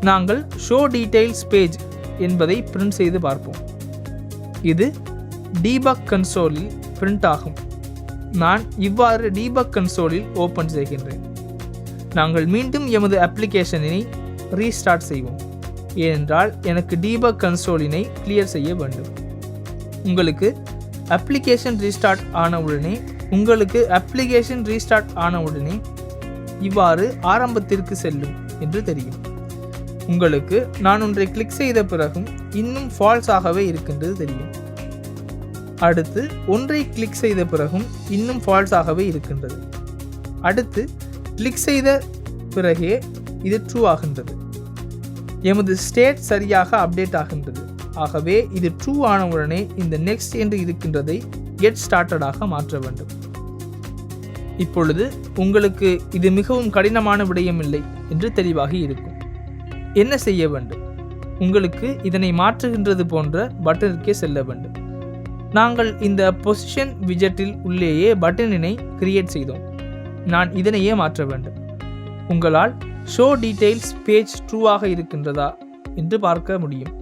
நாங்கள் ஷோ டீட்டெயில்ஸ் பேஜ் என்பதை பிரிண்ட் செய்து பார்ப்போம். இது டீபக் கன்சோலில் பிரிண்ட் ஆகும். நான் இவ்வாறு டீபக் கன்சோலில் ஓப்பன் செய்கின்றேன். நாங்கள் மீண்டும் எமது அப்ளிகேஷனை ரீஸ்டார்ட் செய்வோம். ஏனென்றால் எனக்கு டீபக் கன்சோலினை கிளியர் செய்ய வேண்டும். உங்களுக்கு அப்ளிகேஷன் ரீஸ்டார்ட் ஆன உடனே இவ்வாறு ஆரம்பத்திற்கு செல்லும் என்று தெரியும். உங்களுக்கு நான் ஒன்றை கிளிக் செய்த பிறகும் இன்னும் ஃபால்ஸ் ஆகவே இருக்கின்றது தெரியும். அடுத்து ஒன்றை கிளிக் செய்த பிறகும் இன்னும் ஃபால்ஸ் ஆகவே இருக்கின்றது. அடுத்து கிளிக் செய்த பிறகே இது ட்ரூ ஆகின்றது. எமது ஸ்டேட் சரியாக அப்டேட் ஆகின்றது. ஆகவே இது ட்ரூ ஆனவுடனே இந்த நெக்ஸ்ட் என்று இருக்கின்றதை கெட் ஸ்டார்டடாக மாற்ற வேண்டும். இப்பொழுது உங்களுக்கு இது மிகவும் கடினமான விடயமில்லை என்று தெளிவாகி இருக்கும். என்ன செய்ய வேண்டும்? உங்களுக்கு இதனை மாற்றுகின்றது போன்ற பட்டனிற்கே செல்ல வேண்டும். நாங்கள் இந்த பொசிஷன் விஜெட்டில் உள்ளேயே பட்டனினை கிரியேட் செய்தோம். நான் இதனையே மாற்ற வேண்டும். உங்களால் ஷோ டீடைல்ஸ் பேஜ் ட்ரூவாக இருக்கின்றதா என்று பார்க்க முடியும்.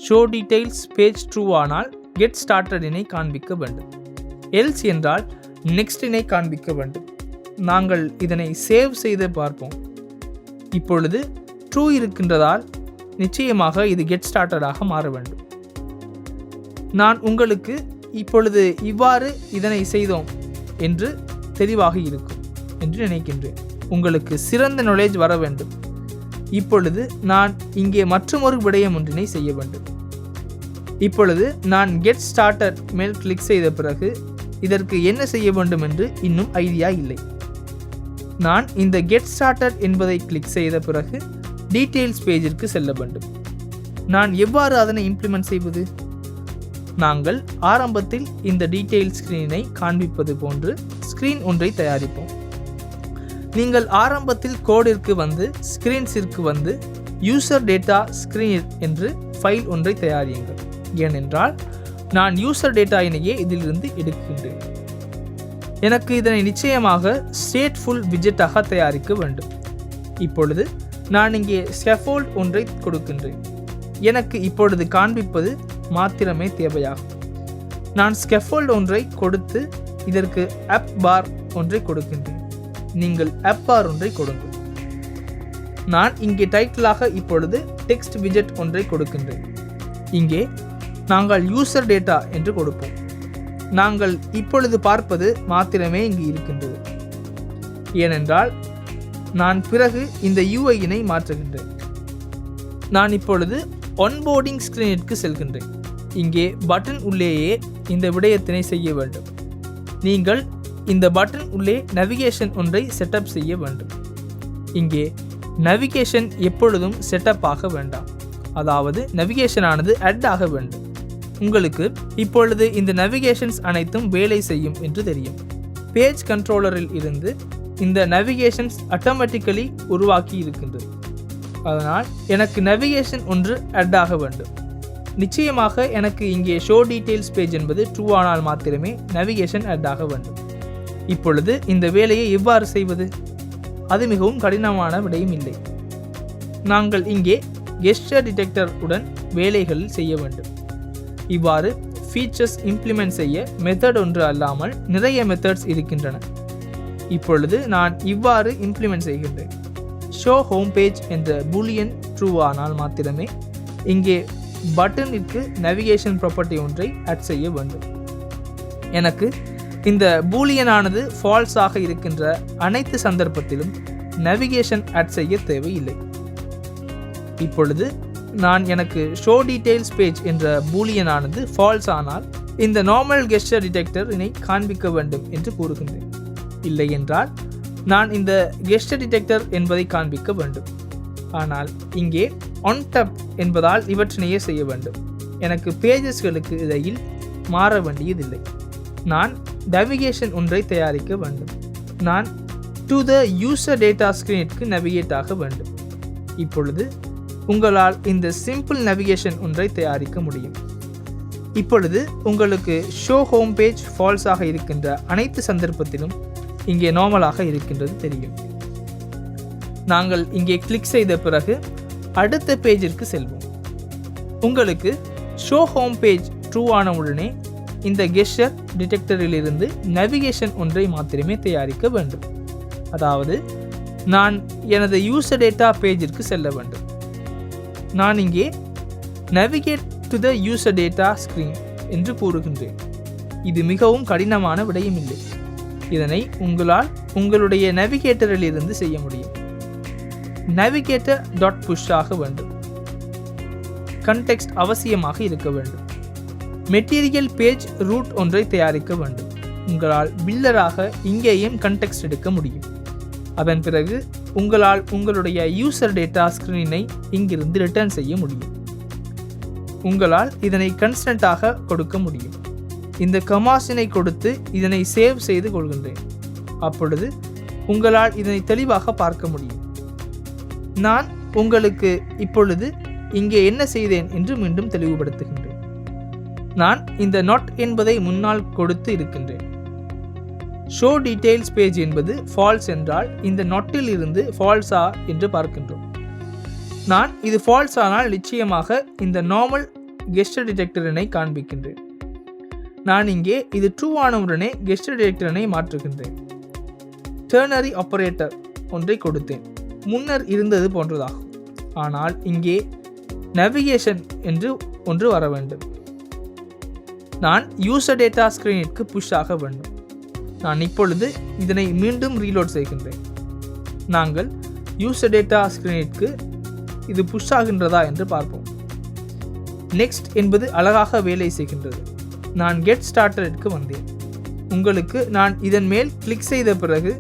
ஷோ டீடைல்ஸ் பேஜ் ட்ரூ ஆனால் கெட் ஸ்டார்டடினை காண்பிக்க வேண்டும். எல்ஸ் என்றால் நெக்ஸ்டினை காண்பிக்க வேண்டும். நாங்கள் இதனை சேவ் செய்து பார்ப்போம். இப்பொழுது ட்ரூ இருக்கின்றதால் நிச்சயமாக இது கெட் ஸ்டார்டடாக மாற வேண்டும். நான் உங்களுக்கு இப்பொழுது இவ்வாறு இதனை செய்தோம் என்று தெளிவாக இருக்கும் என்று நினைக்கின்றேன். உங்களுக்கு சிறந்த நாலேஜ் வர வேண்டும். இப்பொழுது நான் இங்கே மற்றொரு விடயம் ஒன்றினை செய்ய வேண்டும். இப்பொழுது நான் கெட் ஸ்டார்டட் மேல் கிளிக் செய்த பிறகு இதற்கு என்ன செய்ய வேண்டும் என்று இன்னும் ஐடியா இல்லை. நான் இந்த கெட் ஸ்டார்டட் என்பதை கிளிக் செய்த பிறகு டீட்டெயில்ஸ் பேஜிற்கு செல்ல வேண்டும். நான் எவ்வாறு அதனை இம்ப்ளிமெண்ட் செய்வது? நாங்கள் ஆரம்பத்தில் இந்த டீட்டெயில் ஸ்கிரீனை காண்பிப்பது போன்று ஸ்கிரீன் ஒன்றை தயாரிப்போம். நீங்கள் ஆரம்பத்தில் கோடிற்கு வந்து ஸ்கிரீன்ஸிற்கு வந்து யூசர் டேட்டா ஸ்கிரீன் என்று ஃபைல் ஒன்றை தயாரியுங்கள். ஏனென்றால் நான் யூசர் டேட்டாயினையே இதிலிருந்து எடுக்கின்றேன். எனக்கு இதனை நிச்சயமாக ஸ்டேட்ஃபுல் விஜெட்டாக தயாரிக்க வேண்டும். இப்பொழுது நான் இங்கே ஸ்கேஃபோல்ட் ஒன்றை கொடுக்கின்றேன். எனக்கு இப்பொழுது காண்பிப்பது மாத்திரமே தேவையாகும். நான் ஸ்கேஃபோல்ட் ஒன்றை கொடுத்து இதற்கு ஆப் பார் ஒன்றை கொடுக்கின்றேன். நீங்கள் ஆப் பார் ஒன்றை கொடுங்கள். நான் இங்கே டைட்டிலாக இப்பொழுது டெக்ஸ்ட் விஜெட் ஒன்றை கொடுக்கின்றேன். இங்கே நாங்கள் யூசர் டேட்டா என்று கொடுப்போம். நாங்கள் இப்பொழுது பார்ப்பது மாத்திரமே இங்கு இருக்கின்றது. ஏனென்றால் நான் பிறகு இந்த UIயினை மாற்றுகின்றேன். நான் இப்பொழுது ஒன்போர்டிங் ஸ்கிரீனிற்கு செல்கின்றேன். இங்கே பட்டன் உள்ளேயே இந்த விடயத்தினை செய்ய வேண்டும். நீங்கள் இந்த பட்டன் உள்ளே நேவிகேஷன் ஒன்றை செட்டப் செய்ய வேண்டும். இங்கே நேவிகேஷன் எப்பொழுதும் செட்டப் ஆக வேண்டாம். அதாவது நேவிகேஷன் ஆனது ஆட் ஆக வேண்டும். உங்களுக்கு இப்பொழுது இந்த நேவிகேஷன்ஸ் அனைத்தும் வேலை செய்யும் என்று தெரியும். பேஜ் கண்ட்ரோலரில் இருந்து இந்த நேவிகேஷன்ஸ் ஆட்டோமேட்டிக்கலி உருவாக்கி இருக்கின்றது. அதனால் எனக்கு நேவிகேஷன் ஒன்று ஆட் ஆக வேண்டும். நிச்சயமாக எனக்கு இங்கே ஷோ டீடைல்ஸ் பேஜ் என்பது ட்ரூ ஆனால் மாத்திரமே நேவிகேஷன் ஆட் ஆக வேண்டும். இப்பொழுது இந்த வேலையை எவ்வாறு செய்வது? அது மிகவும் கடினமான விடயம் இல்லை. நாங்கள் இங்கே கெஸ்டர் டிடெக்டர் உடன் வேலைகளில் செய்ய வேண்டும். இவ்வாறு ஃபீச்சர்ஸ் இம்ப்ளிமெண்ட் செய்ய மெத்தட் ஒன்று அல்லாமல் நிறைய மெத்தட்ஸ் இருக்கின்றன. இப்பொழுது நான் இவ்வாறு இம்ப்ளிமெண்ட் செய்கின்றேன். ஷோ ஹோம் பேஜ் என்ற பூலியன் ட்ரூ ஆனால் மாத்திரமே இங்கே பட்டனிற்கு நேவிகேஷன் ப்ராப்பர்ட்டி ஒன்றை ஆட் செய்ய வேண்டும். எனக்கு இந்த பூலியனானது ஃபால்ஸாக இருக்கின்ற அனைத்து சந்தர்ப்பத்திலும் நேவிகேஷன் ஆட் செய்ய தேவையில்லை. இப்பொழுது நான் எனக்கு ஷோ டீடைல்ஸ் பேஜ் என்ற பூலியனானது ஃபால்ஸ் ஆனால் இந்த நார்மல் கெஸ்டர் டிடெக்டரினை காண்பிக்க வேண்டும் என்று கூறுகின்றேன். இல்லை என்றால் நான் இந்த கெஸ்டர் டிடெக்டர் என்பதை காண்பிக்க வேண்டும். ஆனால் இங்கே ஆன் டாப் என்பதால் இவற்றினையே செய்ய வேண்டும். எனக்கு பேஜஸ்களுக்கு இடையில் மாற வேண்டியதில்லை. நான் நேவிகேஷன் ஒன்றை தயாரிக்க வேண்டும். நான் டு த யூசர் டேட்டா ஸ்கிரீனிற்கு நேவிகேட் ஆக வேண்டும். இப்பொழுது உங்களால் இந்த சிம்பிள் நேவிகேஷன் ஒன்றை தயாரிக்க முடியும். இப்பொழுது உங்களுக்கு ஷோ ஹோம் பேஜ் ஃபால்ஸாக இருக்கின்ற அனைத்து சந்தர்ப்பத்திலும் இங்கே நார்மலாக இருக்கின்றது தெரியும். நாங்கள் இங்கே கிளிக் செய்த பிறகு அடுத்த பேஜிற்கு செல்வோம். உங்களுக்கு ஷோ ஹோம் பேஜ் ட்ரூ ஆன உடனே இந்த கெஸ்டர் டிடெக்டரிலிருந்து நேவிகேஷன் ஒன்றை மாத்திரமே தயாரிக்க வேண்டும். அதாவது நான் எனது யூசர் டேட்டா பேஜிற்கு செல்ல வேண்டும். நான் இங்கே navigate to the user data screen என்று கூறுகின்றேன். இது மிகவும் கடினமான விடயம் இல்லை. இதனை உங்களால் உங்களுடைய நேவிகேட்டரிலிருந்து செய்ய முடியும். நேவிகேட்டர் டாட் புஷ் ஆக வேண்டும். கண்டெக்ஸ்ட் அவசியமாக இருக்க வேண்டும். மெட்டீரியல் பேஜ் ரூட் ஒன்றை தயாரிக்க வேண்டும். உங்களால் பில்லராக இங்கேயும் கண்டெக்ஸ்ட் எடுக்க முடியும். அதன் பிறகு உங்களால் உங்களுடைய யூசர் டேட்டா ஸ்கிரீனை இங்கிருந்து ரிட்டர்ன் செய்ய முடியும். உங்களால் இதனை கன்ஸ்டன்ட்டாக கொடுக்க முடியும். இந்த கமாஸினை கொடுத்து இதனை சேவ் செய்து கொள்கின்றேன். அப்பொழுது உங்களால் இதனை தெளிவாக பார்க்க முடியும். நான் உங்களுக்கு இப்பொழுது இங்கே என்ன செய்தேன் என்று மீண்டும் தெளிவுபடுத்துகின்றேன். நான் இந்த not என்பதை முன்னால் கொடுத்து இருக்கின்றேன். ஷோ டீடைல்ஸ் பேஜ் என்பது ஃபால்ஸ் என்றால் இந்த நொட்டில் இருந்து ஃபால்ஸா என்று பார்க்கின்றோம். நான் இது ஃபால்ஸ் ஆனால் நிச்சயமாக இந்த நார்மல் கெஸ்டர் டிடெக்டரினை காண்பிக்கின்றேன். நான் இங்கே இது ட்ரூ ஆனவுடனே கெஸ்டர் டிடெக்டரினை மாற்றுகின்றேன். டெர்னரி ஆப்பரேட்டர் ஒன்றை கொடுத்தேன். முன்னர் இருந்தது போன்றதாகும். ஆனால் இங்கே நேவிகேஷன் என்று ஒன்று வர வேண்டும். நான் யூசர் டேட்டா ஸ்க்ரீனிற்கு புஷ் ஆக வேண்டும். நான் இப்பொழுது இதனை மீண்டும் ரீலோட் செய்கின்றேன். நாங்கள் யூசர் டேட்டா ஸ்க்ரீனிற்கு இது புஷ் ஆகின்றதா என்று பார்ப்போம். நெக்ஸ்ட் என்பது அழகாக வேலை செய்கின்றது. நான் கெட் ஸ்டார்டருக்கு வந்தேன். உங்களுக்கு நான் இதன் மேல் கிளிக் செய்த பிறகு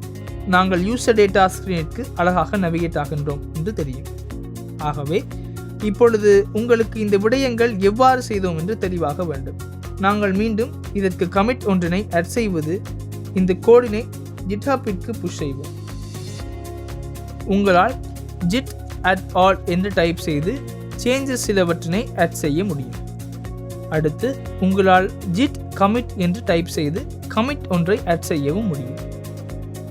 நாங்கள் யூசர் டேட்டா ஸ்க்ரீனிற்கு அழகாக நேவிகேட் ஆகின்றோம் என்று தெரியும். ஆகவே இப்பொழுது உங்களுக்கு இந்த விடயங்கள் எவ்வாறு செய்தோம் என்று தெளிவாக வேண்டும். நாங்கள் மீண்டும் இதற்கு கமிட் ஒன்றினை ஆட் செய்வது இந்த கோடினை GitHubற்கு புஷ் செய்வோம். உங்களால் ஜிட் add all என்று டைப் செய்து சேஞ்சஸ் சிலவற்றினை ஆட் செய்ய முடியும். அடுத்து உங்களால் ஜிட் கமிட் என்று டைப் செய்து கமிட் ஒன்றை ஆட் செய்யவும் முடியும்.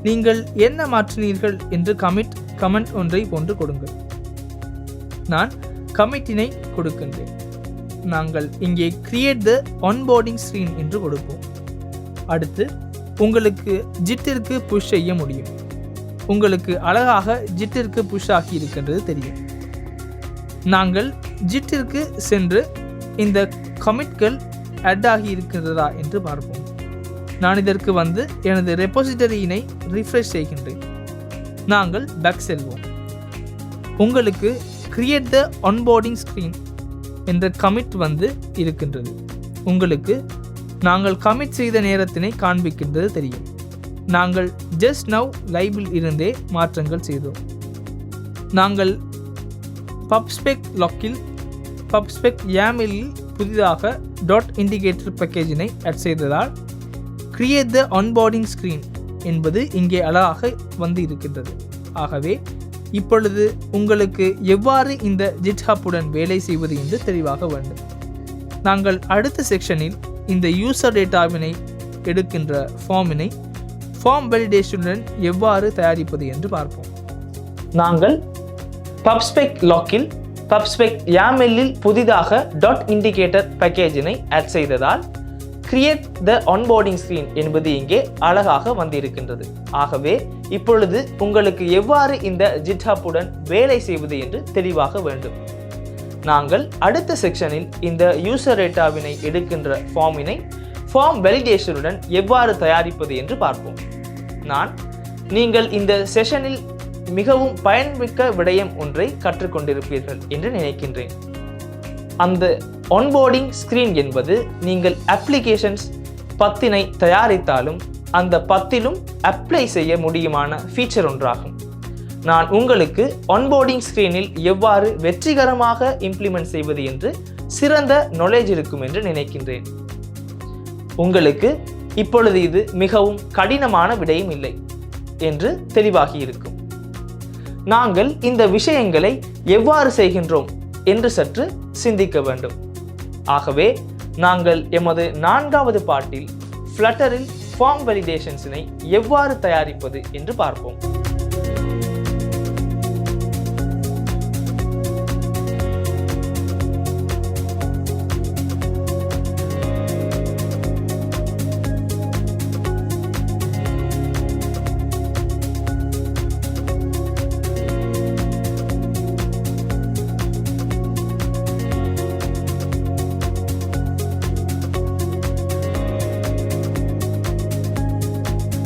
நீங்கள் என்ன மாற்றினீர்கள் என்று கமெண்ட் ஒன்றை போன்று கொடுங்கள். நான் கமிட்டினை கொடுக்கின்றேன். நாங்கள் இங்கே கிரியேட் த ஆன்போர்டிங் ஸ்க்ரீன் என்று கொடுப்போம். அடுத்து உங்களுக்கு ஜிட்டிற்கு புஷ் செய்ய முடியும். உங்களுக்கு அழகாக ஜிட்டிற்கு புஷ் ஆகி இருக்கின்றது தெரியும். நாங்கள் ஜிட்டிற்கு சென்று இந்த கமிட்கள் ஆட் ஆகி இருக்கின்றதா என்று பார்ப்போம். நான் இதற்கு வந்து எனது ரெப்போசிட்டரியினை ரிஃப்ரெஷ் செய்கின்றேன். நாங்கள் பேக் செல்வோம். உங்களுக்கு கிரியேட் த ஆன்போர்டிங் ஸ்க்ரீன் என்ற கமிட் வந்து இருக்கின்றது. உங்களுக்கு நாங்கள் கமிட் செய்த நேரத்தினை காண்பிக்கின்றது தெரியும். நாங்கள் ஜஸ்ட் நவ் லைவில் இருந்தே மாற்றங்கள் செய்தோம். நாங்கள் பப்ஸ்பெக் லாக்கில் பப்ஸ்பெக் YAMLில் புதிதாக டாட் இண்டிகேட்டர் பேக்கேஜினை ஆட் செய்ததால் கிரியேட் த ஆன்போர்டிங் ஸ்க்ரீன் என்பது இங்கே அழகாக வந்து இருக்கின்றது. ஆகவே இப்பொழுது உங்களுக்கு எவ்வாறு இந்த GitHubவுடன் வேலை செய்வது என்று தெளிவாக வேண்டும். நாங்கள் அடுத்த செக்ஷனில் இந்த யூசர் டேட்டாவினை எடுக்கின்ற ஃபார்ம் வேலிடேஷனுடன் எவ்வாறு தயாரிப்பது என்று பார்ப்போம். நாங்கள் பப்ஸ்பெக் லாக்கில் பப்ஸ்பெக் YAMLில் புதிதாக டாட் இண்டிகேட்டர் பேக்கேஜினை ஆட் செய்ததால் கிரியேட் த ஆன்போர்டிங் ஸ்க்ரீன் என்பது இங்கே அழகாக வந்திருக்கின்றது. ஆகவே இப்பொழுது உங்களுக்கு எவ்வாறு இந்த GitHubவுடன் வேலை செய்வது என்று தெளிவாக வேண்டும். நாங்கள் அடுத்த செக்ஷனில் இந்த யூசர் டேட்டாவினை எடுக்கின்ற ஃபார்ம் வேலிடேஷனுடன் எவ்வாறு தயாரிப்பது என்று பார்ப்போம். நீங்கள் இந்த செஷனில் மிகவும் பயன்மிக்க விடயம் ஒன்றை கற்றுக்கொண்டிருப்பீர்கள் என்று நினைக்கின்றேன். அந்த ஆன்போர்டிங் ஸ்க்ரீன் என்பது நீங்கள் அப்ளிகேஷன்ஸ் 10 தயாரித்தாலும் அந்த 10லும் அப்ளை செய்ய முடியுமான ஃபீச்சர் ஒன்றாகும். நான் உங்களுக்கு ஆன்போர்டிங் ஸ்க்ரீனில் எவ்வாறு வெற்றிகரமாக இம்ப்ளிமெண்ட் செய்வது என்று சிறந்த நாலேஜ் இருக்கும் என்று நினைக்கின்றேன். உங்களுக்கு இப்பொழுது இது மிகவும் கடினமான விடயம் இல்லை என்று தெளிவாகி இருக்கும். நாங்கள் இந்த விஷயங்களை எவ்வாறு செய்கின்றோம் என்று சற்று சிந்திக்க வேண்டும். ஆகவே நாங்கள் எமது 4வது பாட்டில் ஃப்ளட்டரில் ஃபார்ம் வேலிடேஷன்ஸினை எவ்வாறு தயாரிப்பது என்று பார்ப்போம்.